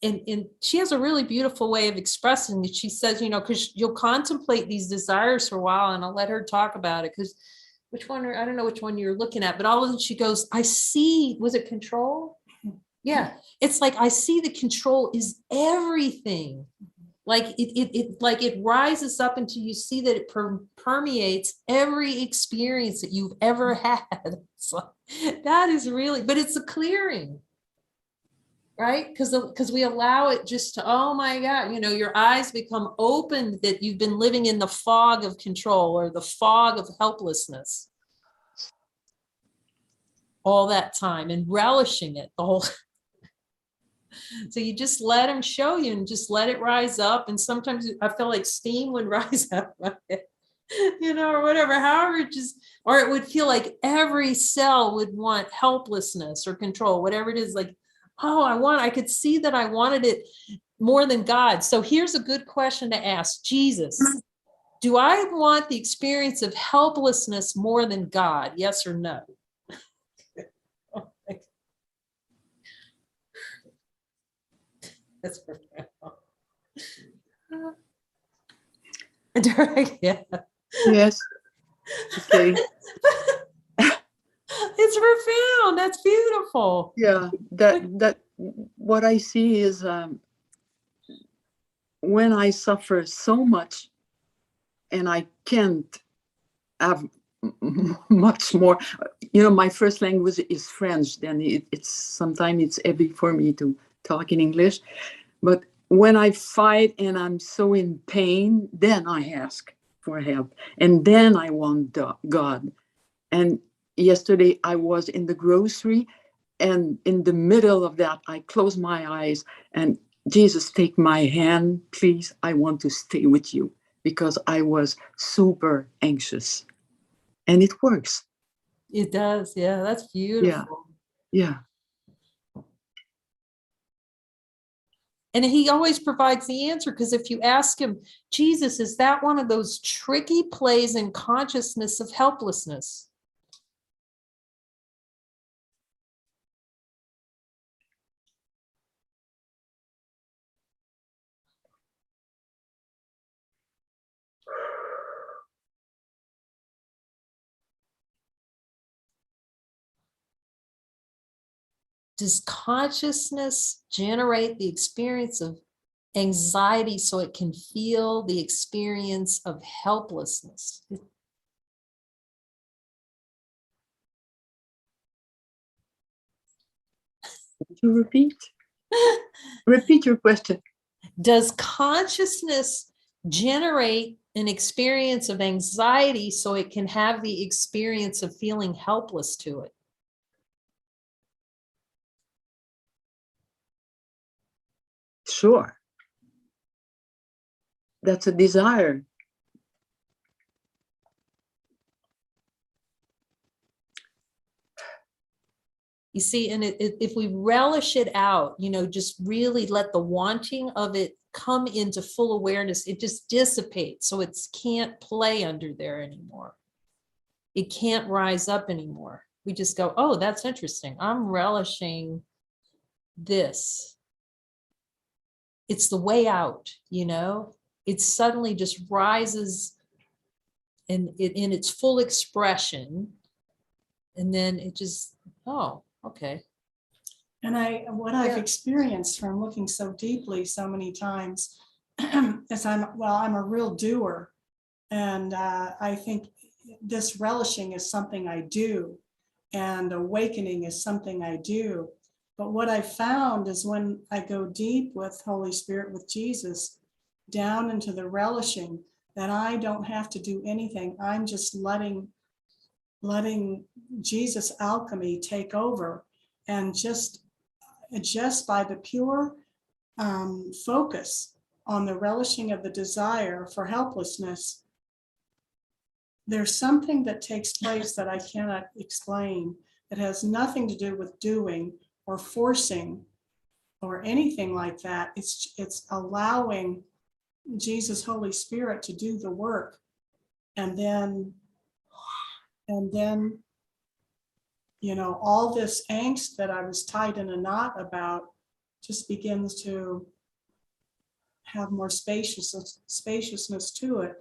And she has a really beautiful way of expressing it. She says, you know, because you'll contemplate these desires for a while, and I'll let her talk about it, because which one, I don't know which one you're looking at, but all of a sudden she goes, I see, was it control? Yeah, it's like, I see the control is everything. Like it rises up until you see that it permeates every experience that you've ever had. It's like, that is really, but it's a clearing. right? Because we allow it just to, oh my God, your eyes become open that you've been living in the fog of control or the fog of helplessness all that time and relishing it the whole. So you just let him show you and just let it rise up. And sometimes I feel like steam would rise up, or whatever, however, or it would feel like every cell would want helplessness or control, whatever it is, like, oh, I could see that I wanted it more than God. So here's a good question to ask Jesus. Do I want the experience of helplessness more than God? Yes or no? That's profound. Yeah. Yes. Okay. It's profound. That's beautiful. Yeah. That what I see is when I suffer so much and I can't have much more. My first language is French. Then it's sometimes it's heavy for me to talk in English. But when I fight and I'm so in pain, then I ask for help. And then I want God. And yesterday I was in the grocery, and in the middle of that, I closed my eyes and Jesus, take my hand, please. I want to stay with you, because I was super anxious. And it works. It does. Yeah, that's beautiful. Yeah. And he always provides the answer, because if you ask him, Jesus, is that one of those tricky plays in consciousness of helplessness? Does consciousness generate the experience of anxiety so it can feel the experience of helplessness? Would you repeat? Repeat your question. Does consciousness generate an experience of anxiety so it can have the experience of feeling helpless to it? Sure. That's a desire. You see, and if we relish it out, just really let the wanting of it come into full awareness, it just dissipates. So it can't play under there anymore. It can't rise up anymore. We just go, oh, that's interesting. I'm relishing this. It's the way out, it suddenly just rises in its full expression. And then it just, oh, okay. And what I've Yeah. experienced from looking so deeply so many times is I'm a real doer. And I think this relishing is something I do, and awakening is something I do. But what I found is when I go deep with Holy Spirit, with Jesus, down into the relishing, that I don't have to do anything. I'm just letting Jesus' alchemy take over, and just by the pure focus on the relishing of the desire for helplessness, there's something that takes place that I cannot explain, that has nothing to do with doing or forcing or anything like that. It's allowing Jesus, Holy Spirit, to do the work. And then all this angst that I was tied in a knot about just begins to have more spaciousness to it.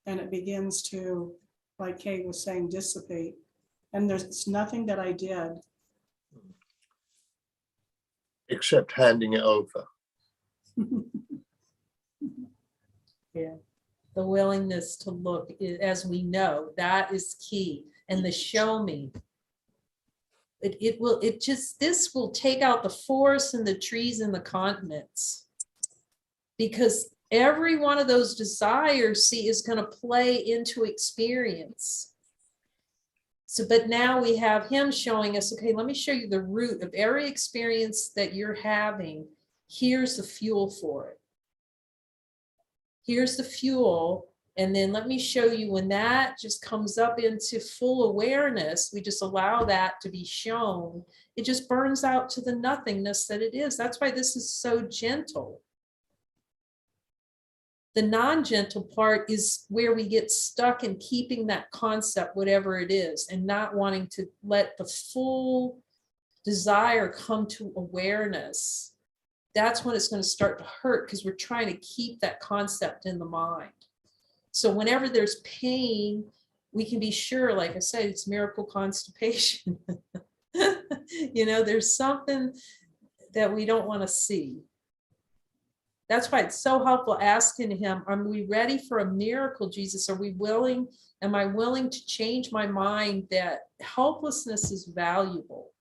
And it begins to, like Kay was saying, dissipate. And there's nothing that I did. Except handing it over. Yeah. The willingness to look, as we know, that is key. And the show me. This will take out the forests and the trees and the continents. Because every one of those desires, see, is going to play into experience. So, but now we have him showing us, okay, let me show you the root of every experience that you're having. Here's the fuel for it. Here's the fuel. And then let me show you when that just comes up into full awareness, we just allow that to be shown. It just burns out to the nothingness that it is. That's why this is so gentle. The non-gentle part is where we get stuck in keeping that concept, whatever it is, and not wanting to let the full desire come to awareness. That's when it's going to start to hurt, because we're trying to keep that concept in the mind. So whenever there's pain, we can be sure, like I said, it's miracle constipation. There's something that we don't want to see. That's why it's so helpful asking him, are we ready for a miracle, Jesus? Are we willing? Am I willing to change my mind that helplessness is valuable?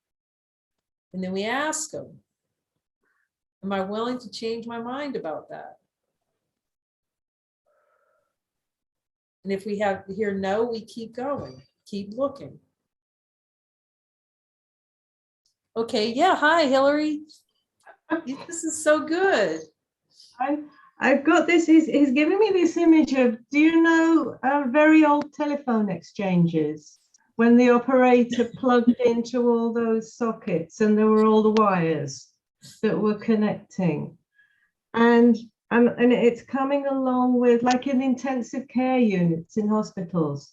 And then we ask him, am I willing to change my mind about that? And if we hear no, we keep going, keep looking. Okay, yeah, hi, Hillary. This is so good. I've got this, he's giving me this image of, do you know very old telephone exchanges? When the operator plugged into all those sockets and there were all the wires that were connecting. And it's coming along with, like, in intensive care units in hospitals.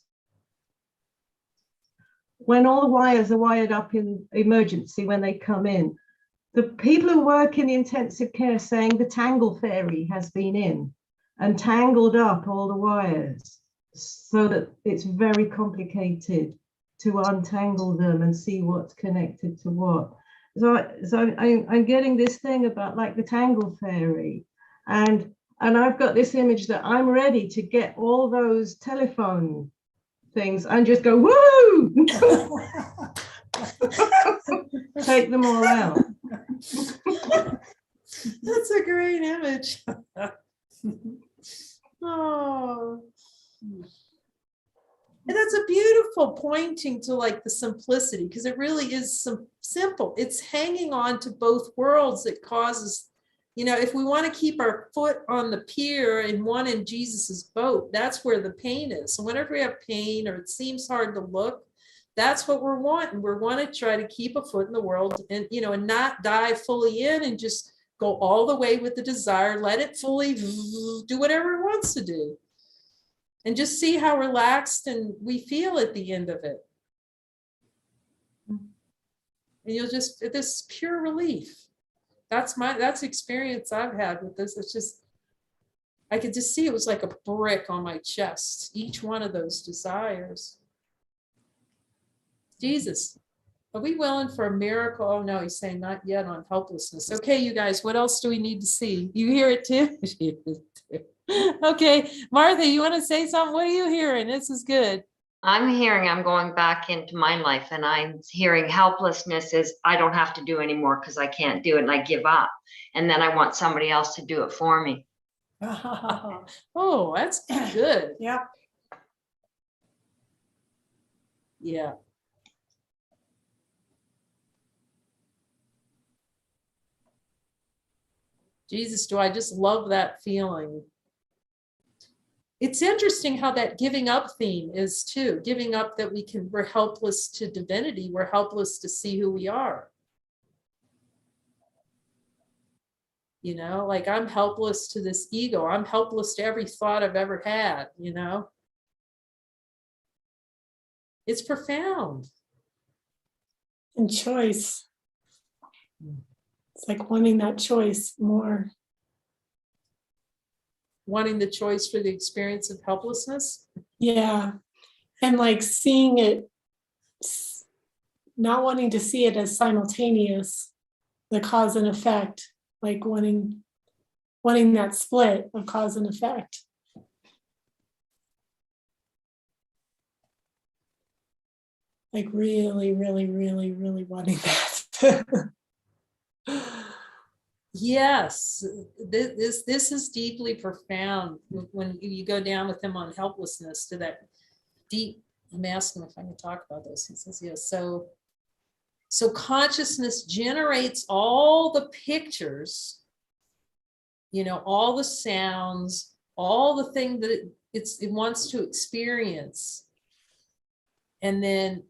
When all the wires are wired up in emergency when they come in, the people who work in the intensive care saying the tangle fairy has been in and tangled up all the wires so that it's very complicated to untangle them and see what's connected to what. So I'm getting this thing about, like, the tangle fairy. And I've got this image that I'm ready to get all those telephone things and just go, woo! Take them all out. That's a great image. Oh. And that's a beautiful pointing to, like, the simplicity, because it really is simple. It's hanging on to both worlds that causes, if we want to keep our foot on the pier and one in Jesus's boat, that's where the pain is. So whenever we have pain or it seems hard to look, that's what we're wanting. We want to try to keep a foot in the world and, and not dive fully in and just go all the way with the desire, let it fully do whatever it wants to do. And just see how relaxed and we feel at the end of it. And you'll just, this pure relief. That's experience I've had with this. It's just, I could just see it was like a brick on my chest, each one of those desires. Jesus, are we willing for a miracle? Oh no, he's saying not yet on helplessness. Okay, you guys, what else do we need to see? You hear it too? Okay, Martha, you want to say something? What are you hearing? This is good. I'm going back into my life, and I'm hearing helplessness is I don't have to do anymore because I can't do it and I give up. And then I want somebody else to do it for me. Oh, that's good. Yep. Yeah. Jesus, do I just love that feeling. It's interesting how that giving up theme is too. Giving up that we're helpless to divinity. We're helpless to see who we are. Like, I'm helpless to this ego. I'm helpless to every thought I've ever had, It's profound. And choice. It's like wanting that choice more. Wanting the choice for the experience of helplessness. Yeah. And like seeing it, not wanting to see it as simultaneous, the cause and effect, like wanting that split of cause and effect. like really, really, really, really wanting that. Yes, this is deeply profound when you go down with him on helplessness to that deep. I'm asking if I can talk about this. He says yes. So consciousness generates all the pictures, all the sounds, all the thing that it wants to experience, and then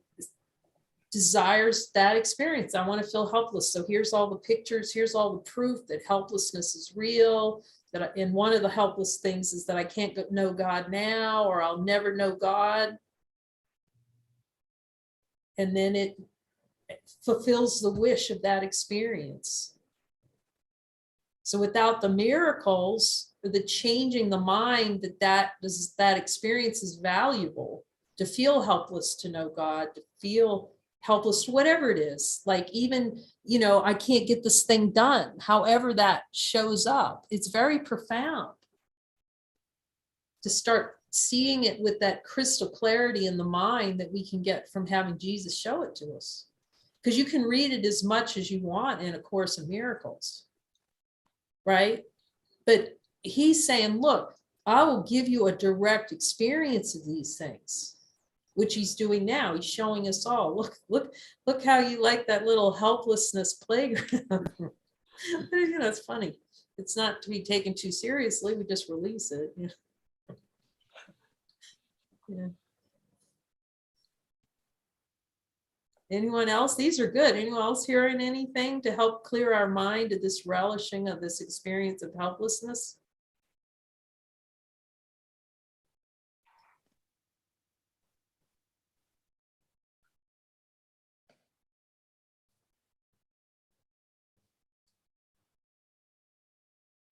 desires that experience. I want to feel helpless. So here's all the pictures. Here's all the proof that helplessness is real. And one of the helpless things is that I can't know God now, or I'll never know God. And then it fulfills the wish of that experience. So without the miracles, the changing the mind that experience is valuable, to feel helpless to know God, to feel helpless, whatever it is, like even, I can't get this thing done, however that shows up, it's very profound to start seeing it with that crystal clarity in the mind that we can get from having Jesus show it to us. Because you can read it as much as you want in A Course in Miracles, right? But he's saying, look, I will give you a direct experience of these things, which he's doing now. He's showing us all. Look how you like that little helplessness playground. It's funny. It's not to be taken too seriously. We just release it. Yeah. Anyone else? These are good. Anyone else hearing anything to help clear our mind of this relishing of this experience of helplessness?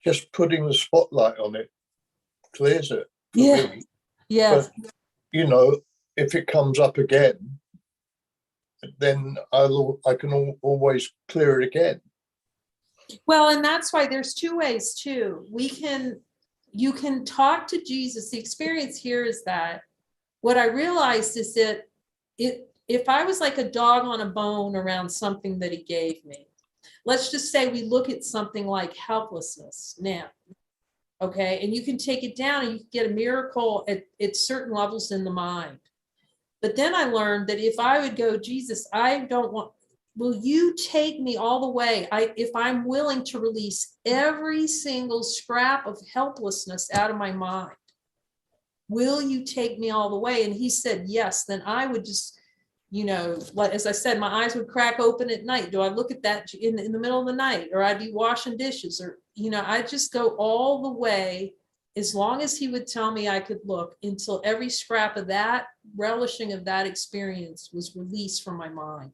Just putting the spotlight on it clears it for Yeah. me. Yes. But, if it comes up again, then I can always clear it again. Well, and that's why there's two ways too. You can talk to Jesus. The experience here is that what I realized is that if I was like a dog on a bone around something that he gave me, let's just say we look at something like helplessness now, okay? And you can take it down and you can get a miracle at certain levels in the mind. But then I learned that if I would go, Jesus, will you take me all the way? If I'm willing to release every single scrap of helplessness out of my mind, will you take me all the way? And he said, yes. Then I would just, like, as I said, my eyes would crack open at night. Do I look at that in the middle of the night? Or I'd be washing dishes, or, I'd just go all the way, as long as he would tell me I could look, until every scrap of that relishing of that experience was released from my mind.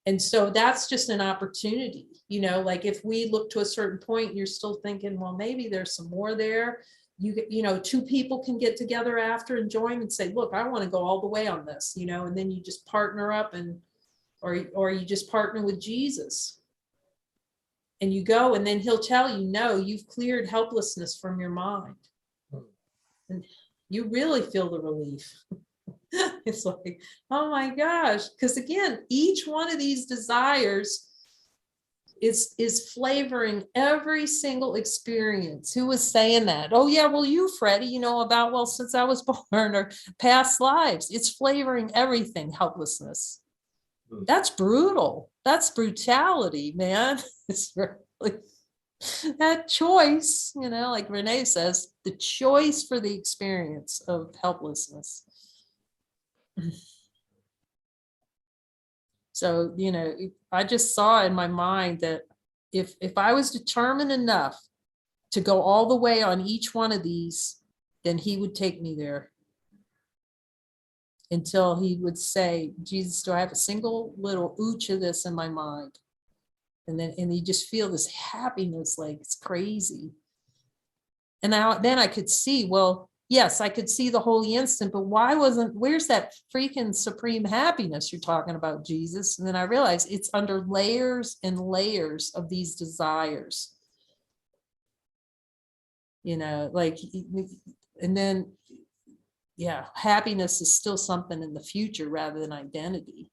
And so that's just an opportunity, like if we look to a certain point, and you're still thinking, well, maybe there's some more there. Two people can get together after and join and say, look, I want to go all the way on this, and then you just partner up or you just partner with Jesus. And you go, and then he'll tell you, no, you've cleared helplessness from your mind. And you really feel the relief. It's like, oh my gosh. Because again, each one of these desires is flavoring every single experience. Who was saying that? Oh yeah, well, you, Freddie, about, well, since I was born, or past lives. It's flavoring everything, helplessness. That's brutal. That's brutality, man. It's really that choice, like Renee says, the choice for the experience of helplessness. So, I just saw in my mind that if I was determined enough to go all the way on each one of these, then he would take me there. Until he would say, Jesus, do I have a single little ooch of this in my mind? And you just feel this happiness, like it's crazy. And then I could see, well, yes, I could see the holy instant, but where's that freaking supreme happiness you're talking about, Jesus? And then I realized it's under layers and layers of these desires. And then yeah, happiness is still something in the future rather than identity.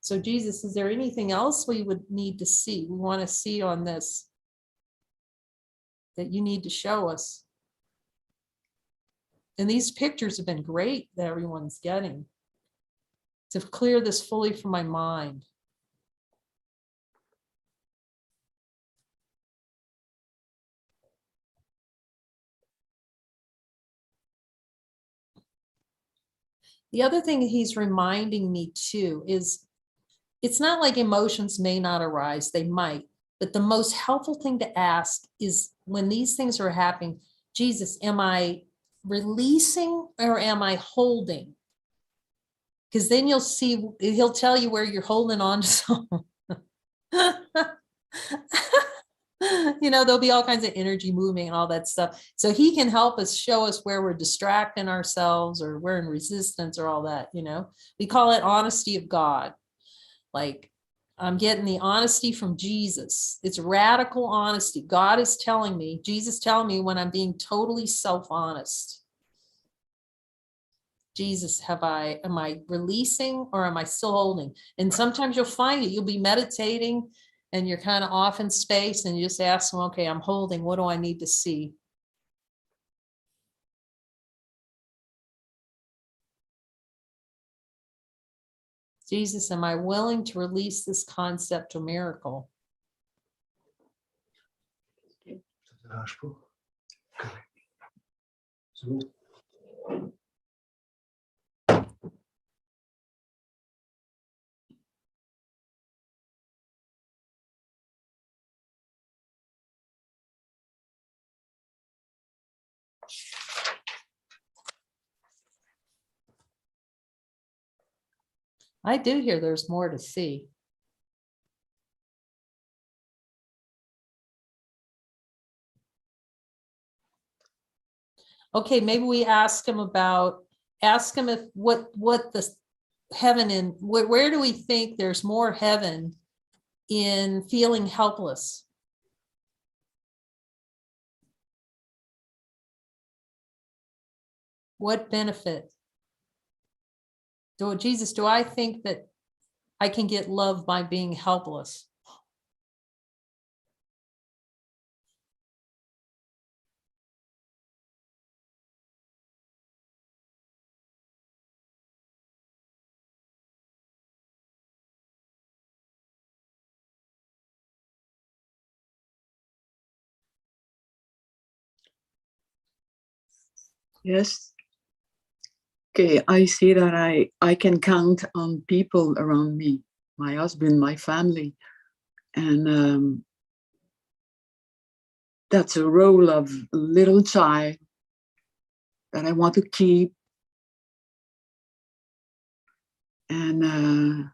So Jesus, is there anything else we would need to see? We want to see on this that you need to show us. And these pictures have been great that everyone's getting to clear this fully from my mind. The other thing he's reminding me too is it's not like emotions may not arise, they might, but the most helpful thing to ask is when these things are happening, Jesus, am I releasing or am I holding? Because then you'll see, he'll tell you where you're holding on to something. You know, there'll be all kinds of energy moving and all that stuff. So he can help us, show us where we're distracting ourselves or we're in resistance or all that, you know. We call it honesty of God. Like, I'm getting the honesty from Jesus. It's radical honesty. God is telling me, Jesus telling me when I'm being totally self-honest. Jesus, am I releasing or am I still holding? And sometimes you'll find it, you'll be meditating and you're kind of off in space and you just ask them, okay, I'm holding, what do I need to see? Jesus, am I willing to release this concept to miracle? I do hear there's more to see. Okay, maybe we ask him if what the heaven in, where do we think there's more heaven in feeling helpless? What benefit? Jesus, do I think that I can get love by being helpless? Yes. Okay, I see that I can count on people around me, my husband, my family, and that's a role of little child that I want to keep. And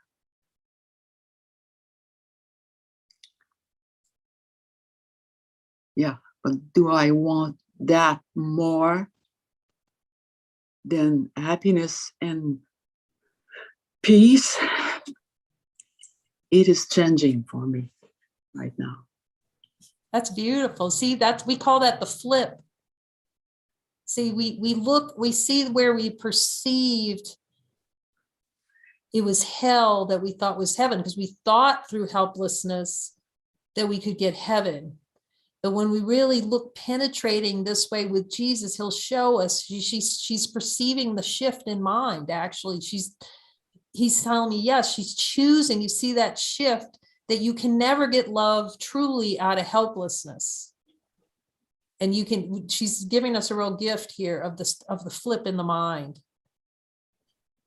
yeah, but do I want that more than happiness and peace? It is changing for me right now. That's beautiful. See, we call that the flip. See, we see where we perceived it was hell that we thought was heaven because we thought through helplessness that we could get heaven. But when we really look penetrating this way with Jesus, he'll show us she's perceiving the shift in mind. Actually, he's telling me, yes, she's choosing. You see that shift, that you can never get love truly out of helplessness. And she's giving us a real gift here of the flip in the mind.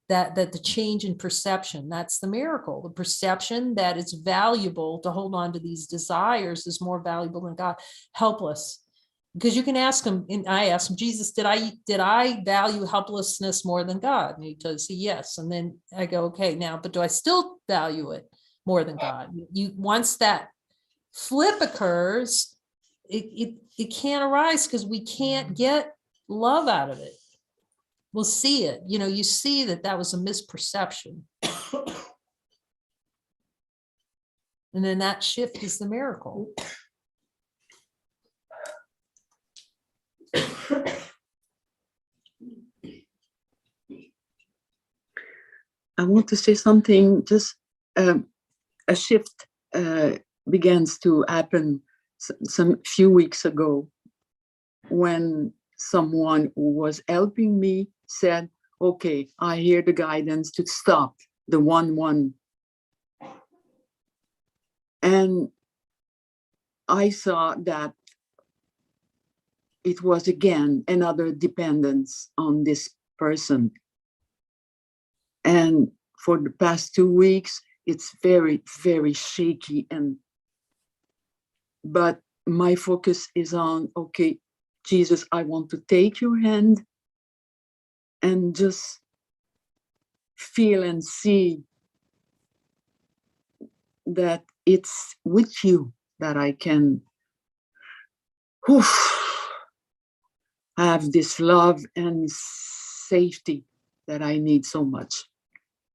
That the change in perception, that's the miracle. The perception that it's valuable to hold on to these desires is more valuable than God. Helpless. Because you can ask him, and I asked him, Jesus, did I value helplessness more than God? And he tells you yes. And then I go, okay, now, but do I still value it more than God? Once that flip occurs, it can't arise because we can't get love out of it. We'll see it. You see that was a misperception. And then that shift is the miracle. I want to say something. Just a shift begins to happen some few weeks ago when someone who was helping me said, okay, I hear the guidance to stop the 1-1. And I saw that it was again another dependence on this person. And for the past 2 weeks, it's very, very shaky. But my focus is on, okay, Jesus, I want to take your hand and just feel and see that it's with you that I can have this love and safety that I need so much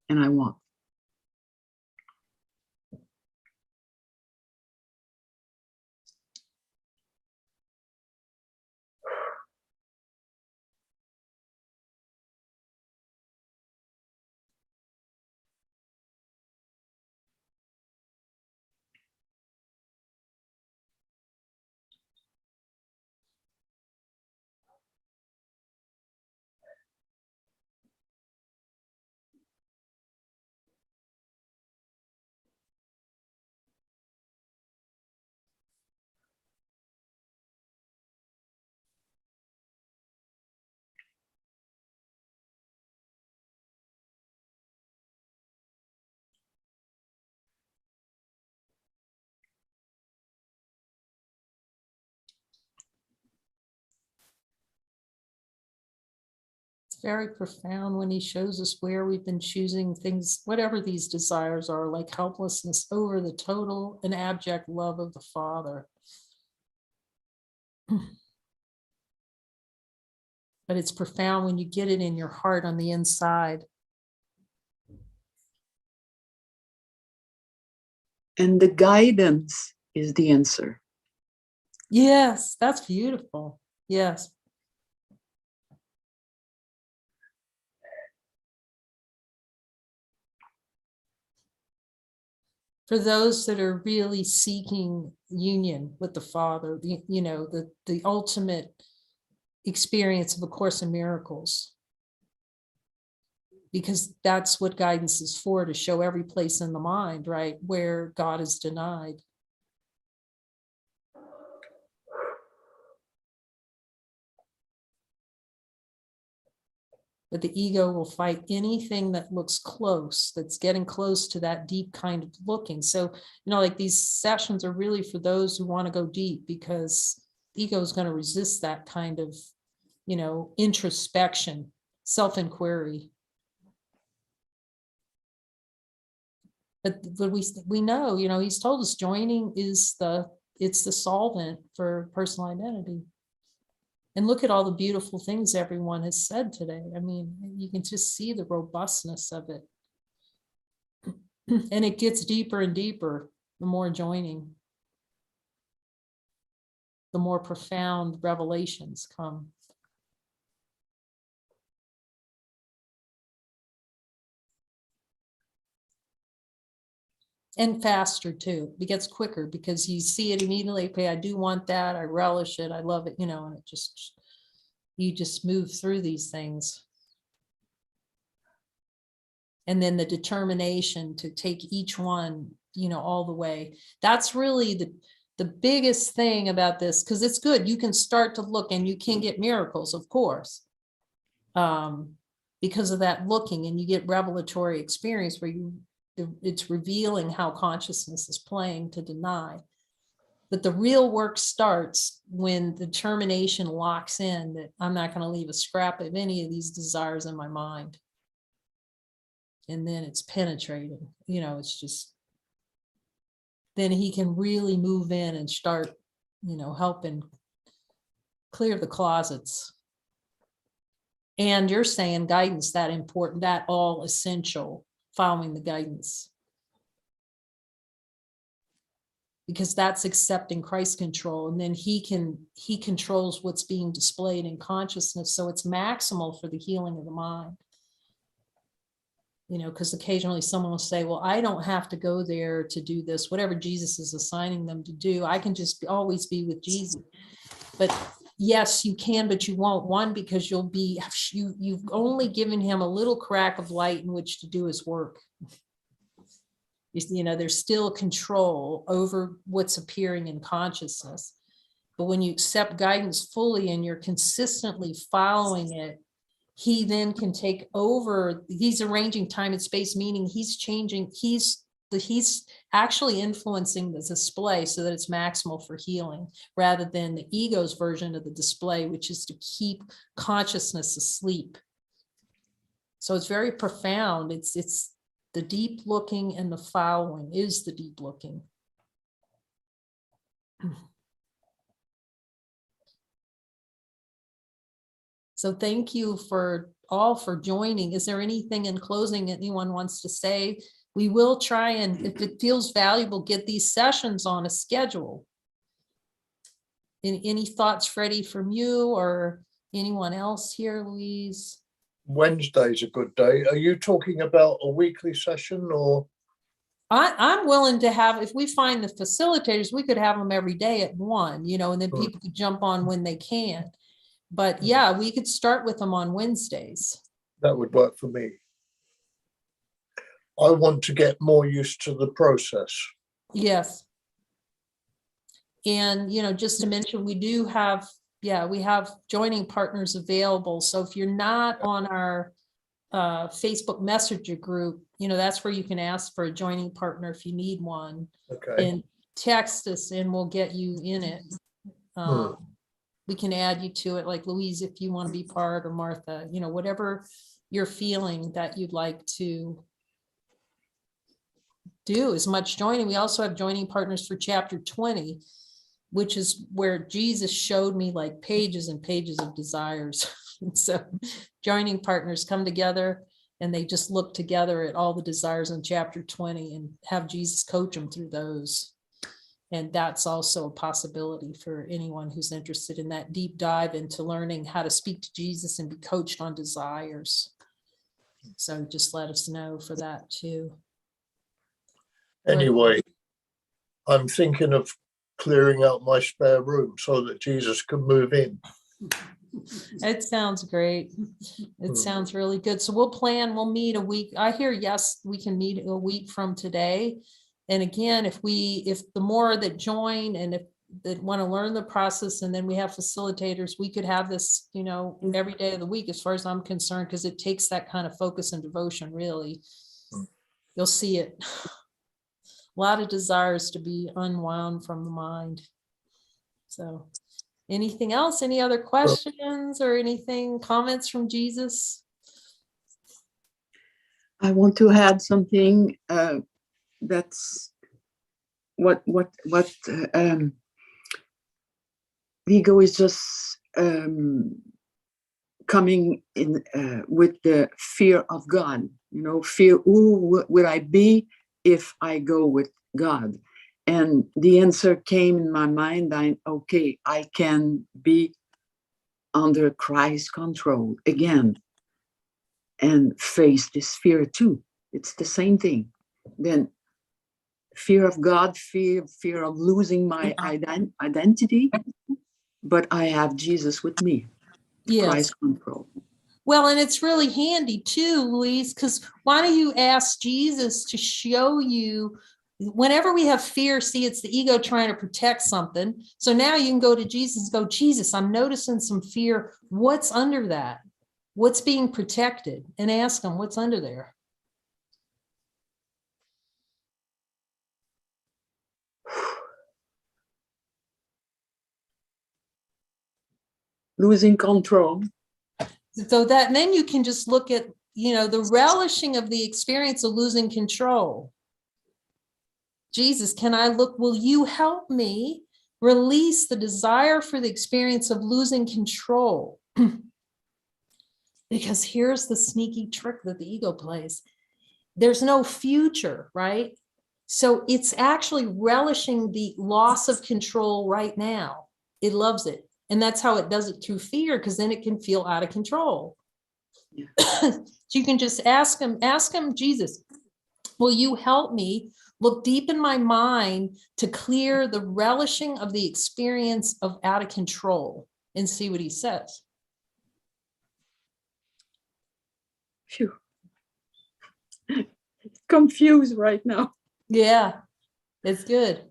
and I want. Very profound when he shows us where we've been choosing things, whatever these desires are, like helplessness over the total and abject love of the Father. But it's profound when you get it in your heart on the inside. And the guidance is the answer. Yes, that's beautiful. Yes. For those that are really seeking union with the Father, the ultimate experience of A Course in Miracles, because that's what guidance is for, to show every place in the mind, right, where God is denied. But the ego will fight anything that looks close, that's getting close to that deep kind of looking. So, like these sessions are really for those who want to go deep, because the ego is going to resist that kind of, introspection, self-inquiry. But we know, he's told us joining is it's the solvent for personal identity. And look at all the beautiful things everyone has said today. I mean, you can just see the robustness of it. And it gets deeper and deeper, the more joining, the more profound revelations come. And faster too. It gets quicker because you see it immediately. Okay, I do want that. I relish it. I love it, and it just, you just move through these things. And then the determination to take each one, all the way. That's really the biggest thing about this, because it's good. You can start to look and you can get miracles, of course, because of that looking, and you get revelatory experience where it's revealing how consciousness is playing to deny. But the real work starts when the determination locks in that I'm not going to leave a scrap of any of these desires in my mind. And then it's penetrating, it's just, then he can really move in and start, helping clear the closets. And you're saying guidance, that important, that all essential, following the guidance. Because that's accepting Christ control, and then he controls what's being displayed in consciousness, so it's maximal for the healing of the mind. because occasionally someone will say, well, I don't have to go there to do this, whatever Jesus is assigning them to do. I can just always be with Jesus. But yes, you can, but you won't. One, because you've only given him a little crack of light in which to do his work. There's still control over what's appearing in consciousness. But when you accept guidance fully and you're consistently following it, he then can take over. He's arranging time and space, meaning he's actually influencing the display so that it's maximal for healing, rather than the ego's version of the display, which is to keep consciousness asleep. So it's very profound. It's the deep looking, and the following is the deep looking. So thank you for joining. Is there anything in closing anyone wants to say? We will try and, if it feels valuable, get these sessions on a schedule. Any thoughts, Freddie, from you or anyone else here, Louise? Wednesday's a good day. Are you talking about a weekly session or? I'm willing to have, if we find the facilitators, we could have them every day at 1, and then Right. people could jump on when they can. But yeah, we could start with them on Wednesdays. That would work for me. I want to get more used to the process. Yes. And, just to mention, we have joining partners available. So if you're not on our Facebook Messenger group, that's where you can ask for a joining partner if you need one. Okay. And text us and we'll get you in it. We can add you to it, like Louise, if you want to be part, or Martha, whatever you're feeling that you'd like to do as much joining. We also have joining partners for chapter 20, which is where Jesus showed me like pages and pages of desires. So joining partners come together and they just look together at all the desires in chapter 20 and have Jesus coach them through those. And that's also a possibility for anyone who's interested in that deep dive into learning how to speak to Jesus and be coached on desires. So just let us know for that too. Anyway, I'm thinking of clearing out my spare room so that Jesus can move in. It sounds great. It sounds really good. So we'll meet a week. I hear, yes, we can meet a week from today. And again, if the more that join and if that want to learn the process, and then we have facilitators, we could have this, every day of the week, as far as I'm concerned, because it takes that kind of focus and devotion, really. You'll see it. A lot of desires to be unwound from the mind. So anything else? Any other questions or anything, comments from Jesus? I want to add something. That's what the ego is just coming in with the fear of God. Fear, who would I be if I go with God? And the answer came in my mind. I can be under Christ's control again and face this fear too. It's the same thing. Then fear of God, fear of losing my identity, but I have Jesus with me. Yes. Christ control. Well, and it's really handy too, Louise, because why don't you ask Jesus to show you, whenever we have fear, see, it's the ego trying to protect something. So now you can go to Jesus and go, Jesus, I'm noticing some fear. What's under that? What's being protected? And ask him what's under there. Losing control. So that, and then you can just look at, the relishing of the experience of losing control. Jesus, will you help me release the desire for the experience of losing control? Because here's the sneaky trick that the ego plays. There's no future, right? So it's actually relishing the loss of control right now. It loves it. And that's how it does it through fear, because then it can feel out of control. Yeah. So you can just ask him, Jesus, will you help me look deep in my mind to clear the relishing of the experience of out of control, and see what he says. Phew. Confused right now. Yeah, it's good.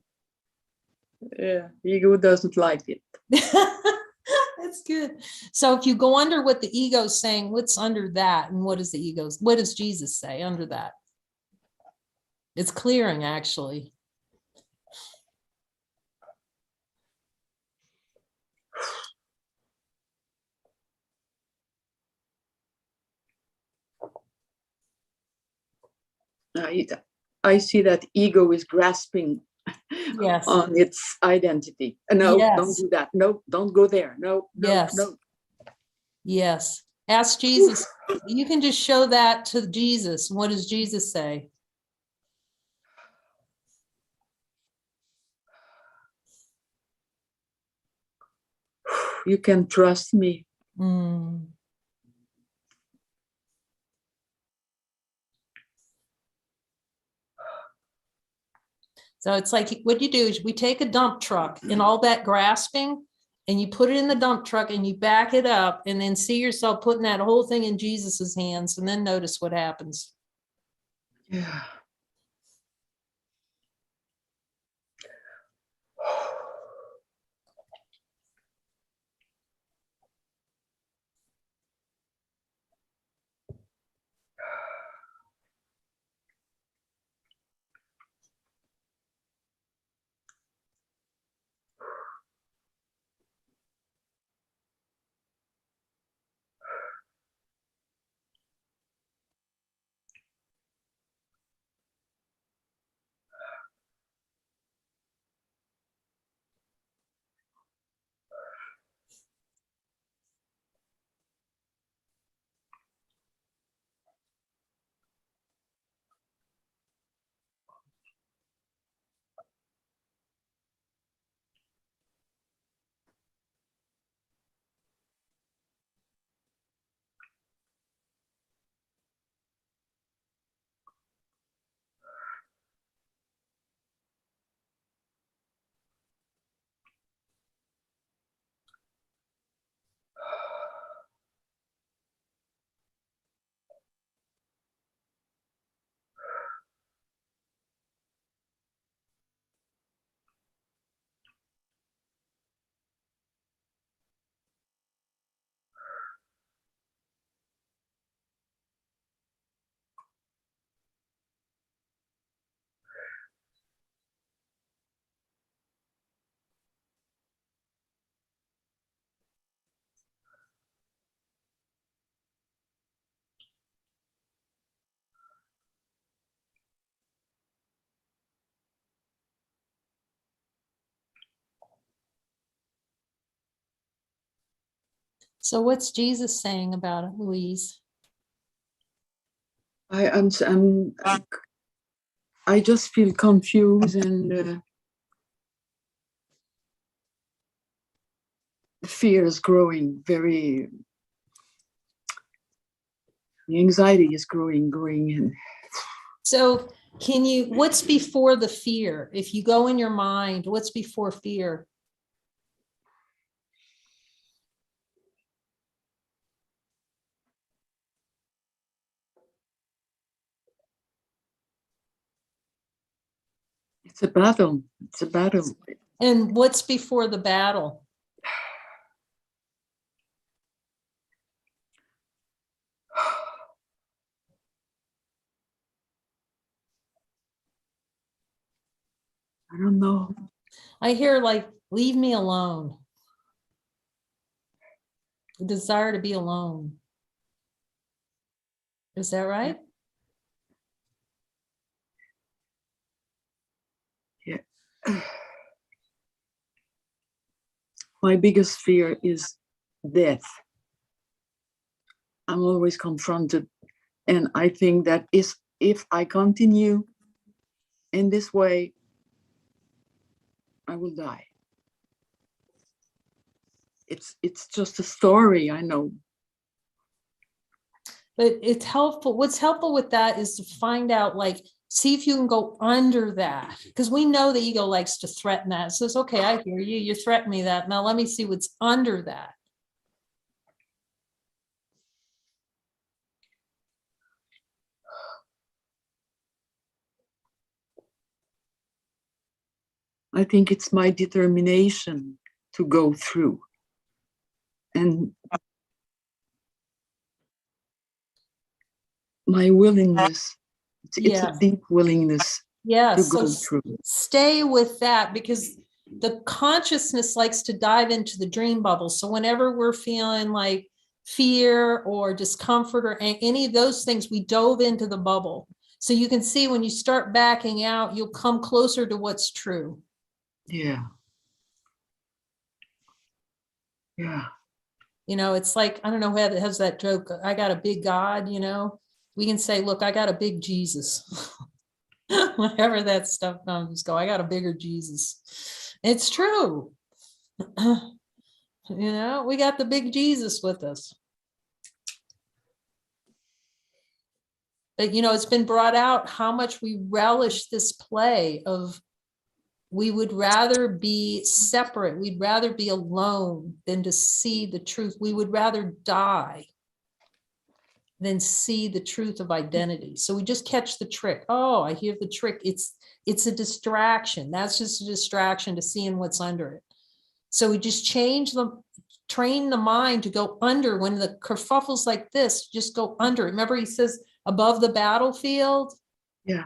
Yeah, ego doesn't like it. That's good. So if you go under what the ego's saying, what's under that? And what does what does Jesus say under that? It's clearing, actually. I see that ego is grasping Yes. on its identity. No, don't Yes. do that. No, don't go there. No, no, Yes. no. Yes. Ask Jesus. You can just show that to Jesus. What does Jesus say? You can trust me. Mm. So it's like what you do is we take a dump truck and all that grasping, and you put it in the dump truck and you back it up, and then see yourself putting that whole thing in Jesus's hands, and then notice what happens. Yeah. So what's Jesus saying about it, Louise? I just feel confused, and the fear is growing. The anxiety is growing, and So what's before the fear? If you go in your mind, what's before fear? it's a battle. It's a battle. And what's before the battle? I don't know. I hear like, leave me alone. The desire to be alone. Is that right? Yeah. My biggest fear is death. I'm always confronted, and I think that if I continue in this way, I will die. It's just a story, I know. But it's helpful. What's helpful with that is to find out, like, see if you can go under that. Because we know the ego likes to threaten that. It says, okay, I hear you. You threaten me that. Now let me see what's under that. I think it's my determination to go through. And my willingness, it's a deep willingness Yeah, to so go through. stay with that, because the consciousness likes to dive into the dream bubble. So whenever we're feeling like fear or discomfort or any of those things, we dove into the bubble. So you can see when you start backing out, you'll come closer to what's true. Yeah. Yeah. You know, it's like, I don't know who has that joke, I got a big God, you know, we can say, look, I got a big Jesus. Whenever that stuff comes, just go, I got a bigger Jesus. It's true. You know, we got the big Jesus with us. But, you know, it's been brought out how much we relish this play of, we would rather be separate. We'd rather be alone than to see the truth. We would rather die than see the truth of identity. So we just catch the trick. Oh, I hear the trick. It's a distraction. That's just a distraction to seeing what's under it. So we just train the mind to go under. When the kerfuffle's like this, just go under it. Remember he says above the battlefield? Yeah.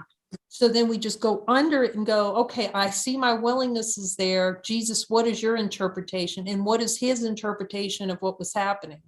So then we just go under it and go, okay, I see my willingness is there. Jesus, what is your interpretation? And what is his interpretation of what was happening?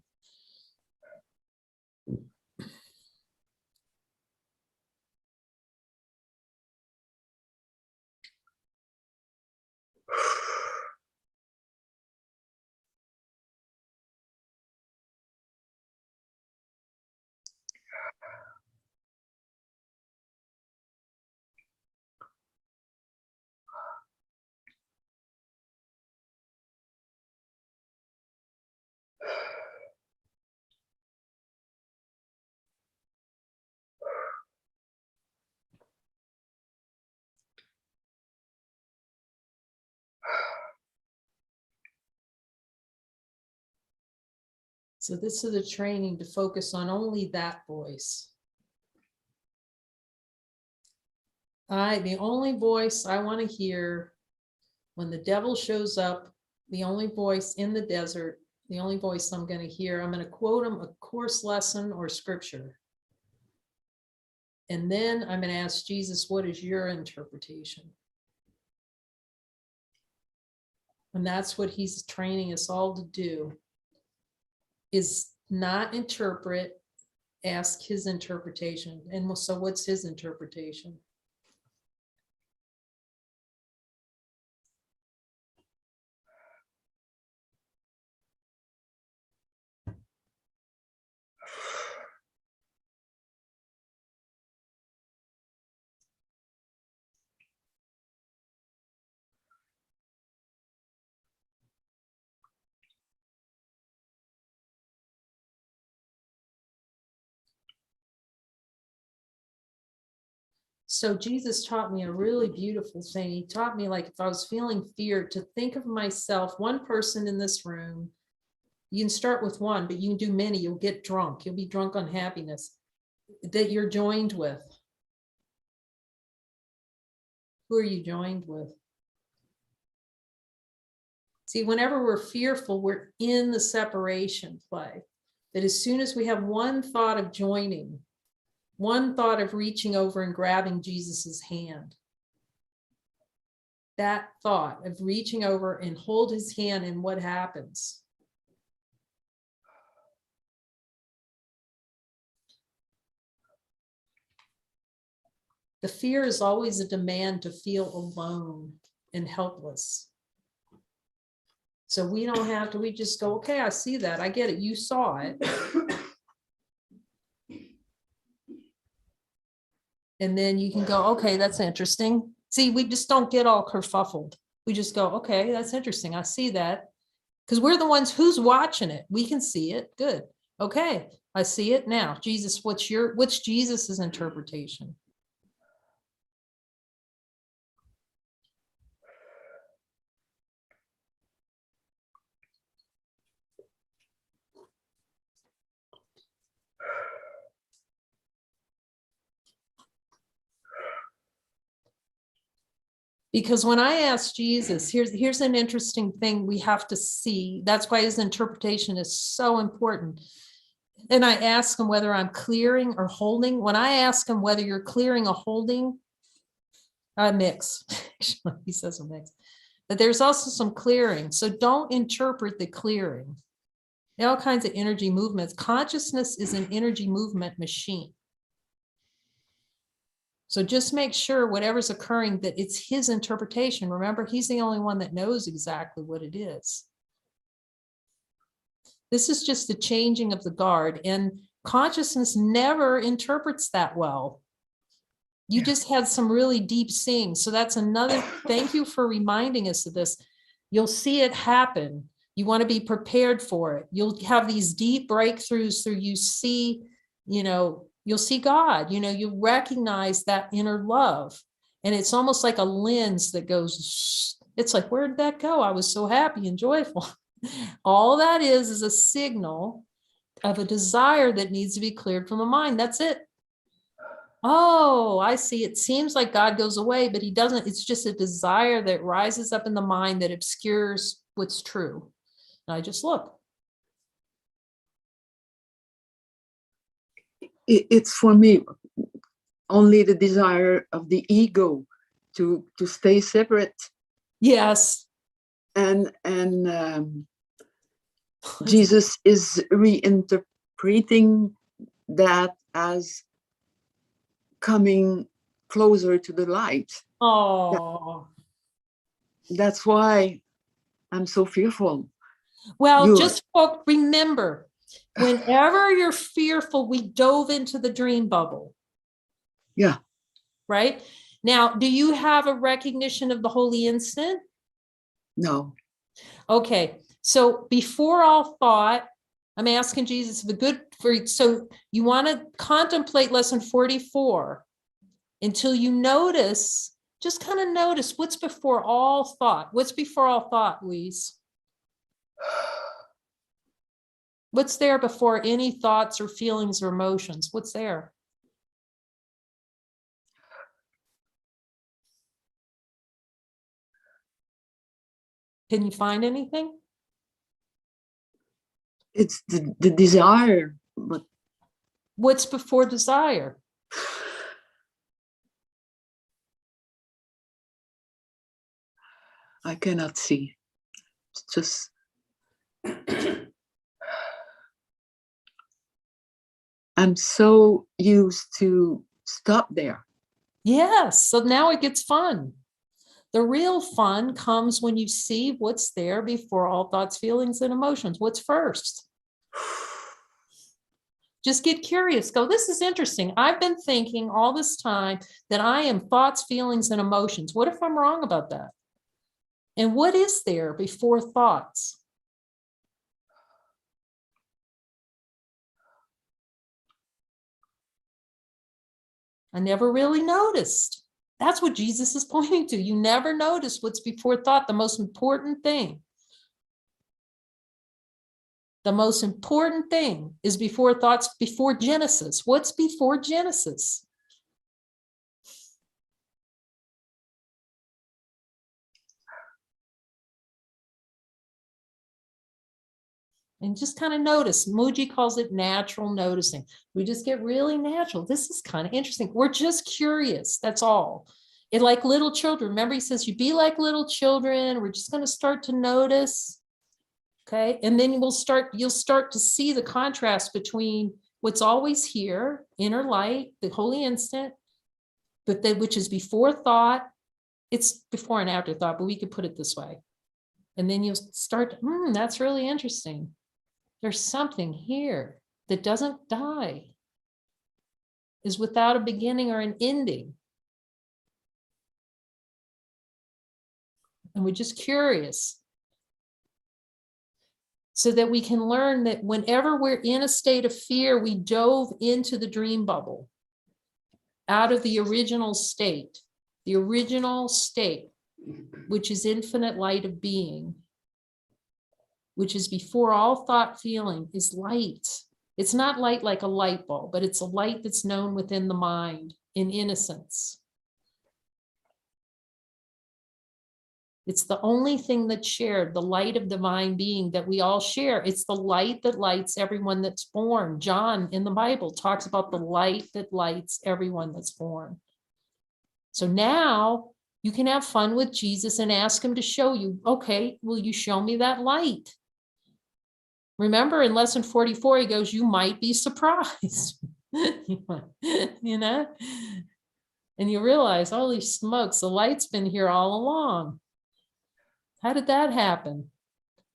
So this is the training to focus on only that voice. The only voice I want to hear when the devil shows up, the only voice in the desert, the only voice I'm going to hear, I'm going to quote him a course lesson or scripture. And then I'm going to ask Jesus, what is your interpretation? And that's what he's training us all to do, is not interpret, ask his interpretation. And so what's his interpretation? So Jesus taught me a really beautiful thing. He taught me, like, if I was feeling fear, to think of myself, one person in this room. You can start with one, but you can do many. You'll get drunk. You'll be drunk on happiness that you're joined with. Who are you joined with? See, whenever we're fearful, we're in the separation play. That as soon as we have one thought of joining, one thought of reaching over and grabbing Jesus's hand, that thought of reaching over and hold his hand, and what happens? The fear is always a demand to feel alone and helpless. So we don't have to, we just go, okay, I see that. I get it. You saw it. And then you can go, okay, that's interesting. See, we just don't get all kerfuffled. We just go, okay, that's interesting. I see that. Because we're the ones who's watching it. We can see it. Good. Okay, I see it now. Jesus, what's Jesus's interpretation? Because when I ask Jesus, here's an interesting thing we have to see. That's why his interpretation is so important. And I ask him whether I'm clearing or holding. When I ask him whether you're clearing or holding, I mix. He says a mix. But there's also some clearing. So don't interpret the clearing. All kinds of energy movements. Consciousness is an energy movement machine. So just make sure whatever's occurring, that it's his interpretation. Remember, he's the only one that knows exactly what it is. This is just the changing of the guard, and consciousness never interprets that well. You just had some really deep seeing. So that's another, thank you for reminding us of this. You'll see it happen. You want to be prepared for it. You'll have these deep breakthroughs through you see, you'll see God, you recognize that inner love. And it's almost like a lens that goes, it's like, where did that go? I was so happy and joyful. All that is a signal of a desire that needs to be cleared from the mind. That's it. Oh, I see. It seems like God goes away, but he doesn't. It's just a desire that rises up in the mind that obscures what's true. And I just look. It's for me only the desire of the ego to stay separate. Yes. And Jesus is reinterpreting that as coming closer to the light. Oh. That's why I'm so fearful. Well, just remember, whenever you're fearful, we dove into the dream bubble. Yeah. Right? Now, do you have a recognition of the holy instant? No. Okay. So before all thought, I'm asking Jesus so you want to contemplate lesson 44 until you notice, just kind of notice what's before all thought. What's before all thought, Louise? What's there before any thoughts or feelings or emotions? What's there? Can you find anything? It's the desire, but what's before desire? I cannot see. It's just I'm so used to stop there. Yes. So now it gets fun. The real fun comes when you see what's there before all thoughts, feelings, and emotions. What's first? Just get curious. Go, this is interesting. I've been thinking all this time that I am thoughts, feelings, and emotions. What if I'm wrong about that? And what is there before thoughts? I never really noticed. That's what Jesus is pointing to. You never notice what's before thought, the most important thing. The most important thing is before thoughts, before Genesis. What's before Genesis? And just kind of notice. Muji calls it natural noticing. We just get really natural. This is kind of interesting. We're just curious. That's all. It like little children. Remember, he says, you be like little children. We're just going to start to notice. Okay. And then you'll start to see the contrast between what's always here, inner light, the holy instant, but then which is before thought. It's before and after thought, but we could put it this way. And then you'll start, that's really interesting. There's something here that doesn't die, is without a beginning or an ending. And we're just curious. so that we can learn that whenever we're in a state of fear, we dove into the dream bubble out of the original state, which is infinite light of being, which is before all thought feeling, is light. It's not light like a light bulb, but it's a light that's known within the mind in innocence. It's the only thing that's shared, the light of divine being that we all share. It's the light that lights everyone that's born. John in the Bible talks about the light that lights everyone that's born. So now you can have fun with Jesus and ask him to show you, okay, will you show me that light? Remember in lesson 44, he goes, you might be surprised, you know? And you realize, holy smokes, the light's been here all along. How did that happen?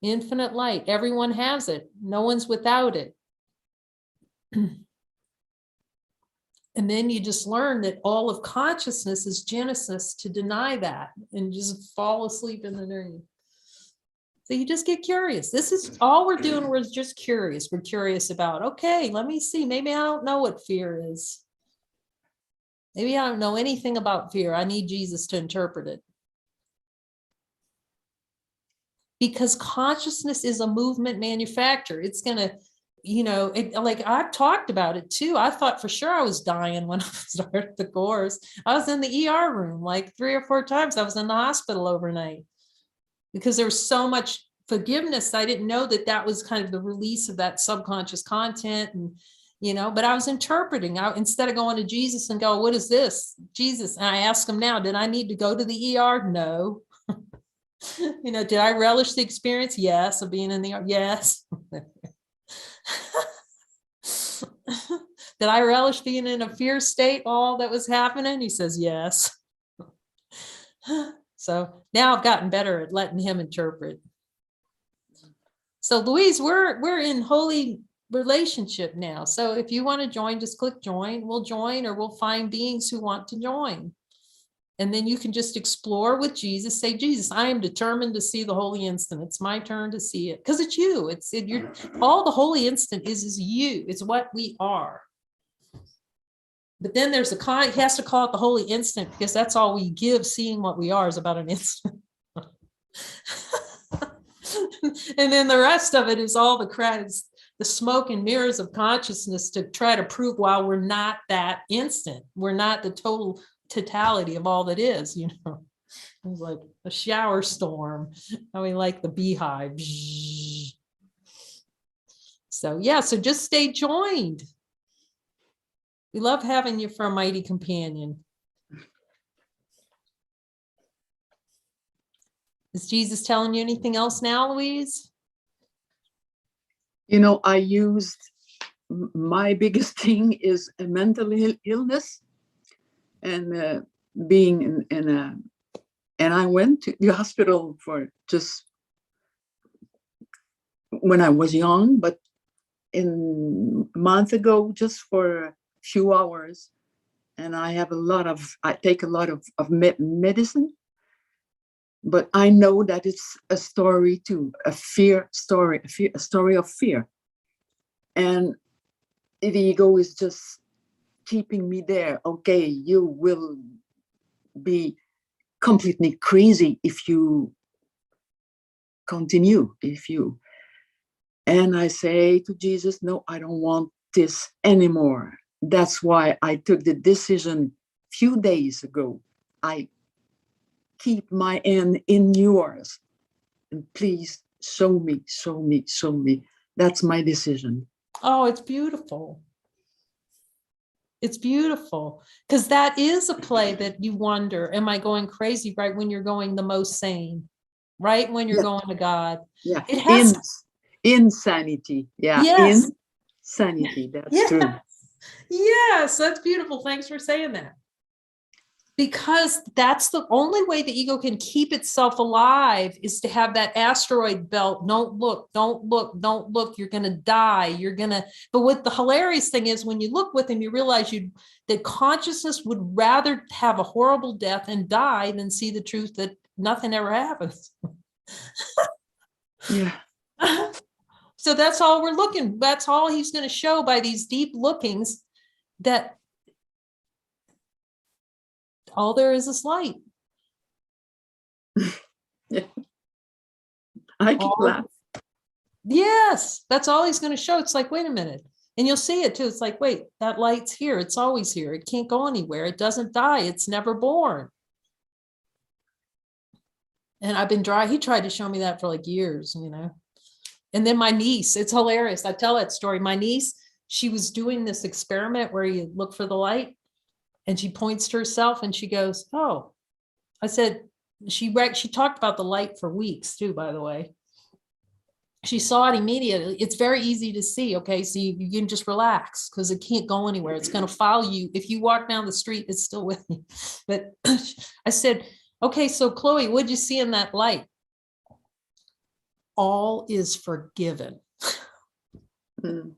Infinite light. Everyone has it. No one's without it. And then you just learn that all of consciousness is Genesis to deny that and just fall asleep in the dream. So you just get curious. This is all we're doing. We're just curious. We're curious about, okay, let me see. Maybe I don't know what fear is. Maybe I don't know anything about fear. I need Jesus to interpret it. Because consciousness is a movement manufacturer. It's going to, you know, like I've talked about it too. I thought for sure I was dying when I started the course. I was in the ER room like 3 or 4 times. I was in the hospital overnight because there was so much forgiveness. I didn't know that that was kind of the release of that subconscious content. And, you know, but I was interpreting. Instead of going to Jesus and go, what is this? Jesus. And I ask him now, did I need to go to the ER? No. You know, did I relish the experience? Yes. Of being in the ER? Yes. Did I relish being in a fear state, all that was happening? He says, yes. So now I've gotten better at letting him interpret. So Louise, we're in holy relationship now. So if you want to join, just click join. We'll join, or we'll find beings who want to join. And then you can just explore with Jesus. Say, Jesus, I am determined to see the holy instant. It's my turn to see it. Because it's you. You're all the holy instant is you. It's what we are. But then there's he has to call it the holy instant because that's all we give. Seeing what we are is about an instant. And then the rest of it is all the credits, the smoke and mirrors of consciousness to try to prove why we're not that instant. We're not the totality of all that is, you know. It's like a shower storm. How we like the beehive. So yeah, so just stay joined. We love having you for a mighty companion. Is Jesus telling you anything else now, Louise? You know, I used my biggest thing is a mental illness and being in a, and I went to the hospital for just when I was young, but a month ago, just for a few hours. And I take a lot of medicine, but I know that it's a story too, a story of fear. And the ego is just keeping me there. Okay, you will be completely crazy if you continue, and I say to Jesus, no, I don't want this anymore. That's why I took the decision a few days ago. I keep my hand in yours, and please show me. That's my decision. Oh, it's beautiful. It's beautiful, because that is a play that you wonder, am I going crazy right when you're going the most sane, right when you're going to God? Yeah, It has insanity. Yeah, yes. Insanity. That's Yes. true. Yes, that's beautiful. Thanks for saying that. Because that's the only way the ego can keep itself alive is to have that asteroid belt. Don't look. You're going to die. But what the hilarious thing is, when you look with him, you realize that consciousness would rather have a horrible death and die than see the truth that nothing ever happens. Yeah. So that's all we're looking, that's all he's going to show by these deep lookings, that all there is light. I keep All- laughing. Yes, that's all he's going to show. It's like, wait a minute. And you'll see it too. It's like, wait, that light's here. It's always here. It can't go anywhere. It doesn't die. It's never born. And I've been he tried to show me that for like years, you know. And then my niece, it's hilarious. I tell that story. My niece, she was doing this experiment where you look for the light and she points to herself and she goes, oh, I said, she talked about the light for weeks too, by the way. She saw it immediately. It's very easy to see. Okay. So you can just relax because it can't go anywhere. It's going to follow you. If you walk down the street, it's still with you. But I said, okay, so Chloe, what'd you see in that light? All is forgiven. Mm.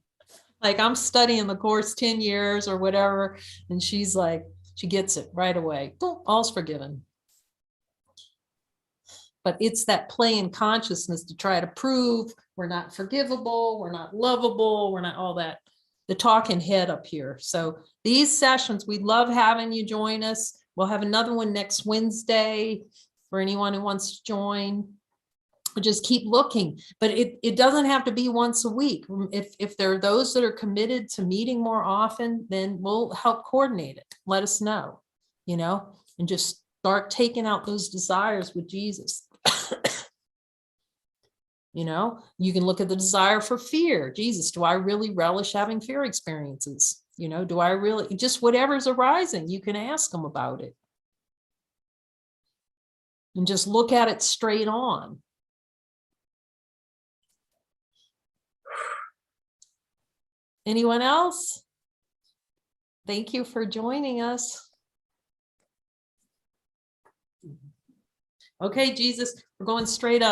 Like I'm studying the course 10 years or whatever. And she's like, she gets it right away. Boom, all's forgiven. But it's that play in consciousness to try to prove we're not forgivable, we're not lovable, we're not all that, the talking head up here. So these sessions, we'd love having you join us. We'll have another one next Wednesday for anyone who wants to join. We'll just keep looking, but it doesn't have to be once a week. If there are those that are committed to meeting more often, then we'll help coordinate it. Let us know, you know, and just start taking out those desires with Jesus. You know, you can look at the desire for fear. Jesus, do I really relish having fear experiences? You know, do I really, just whatever's arising, you can ask them about it. And just look at it straight on. Anyone else? Thank you for joining us. Okay, Jesus, we're going straight up.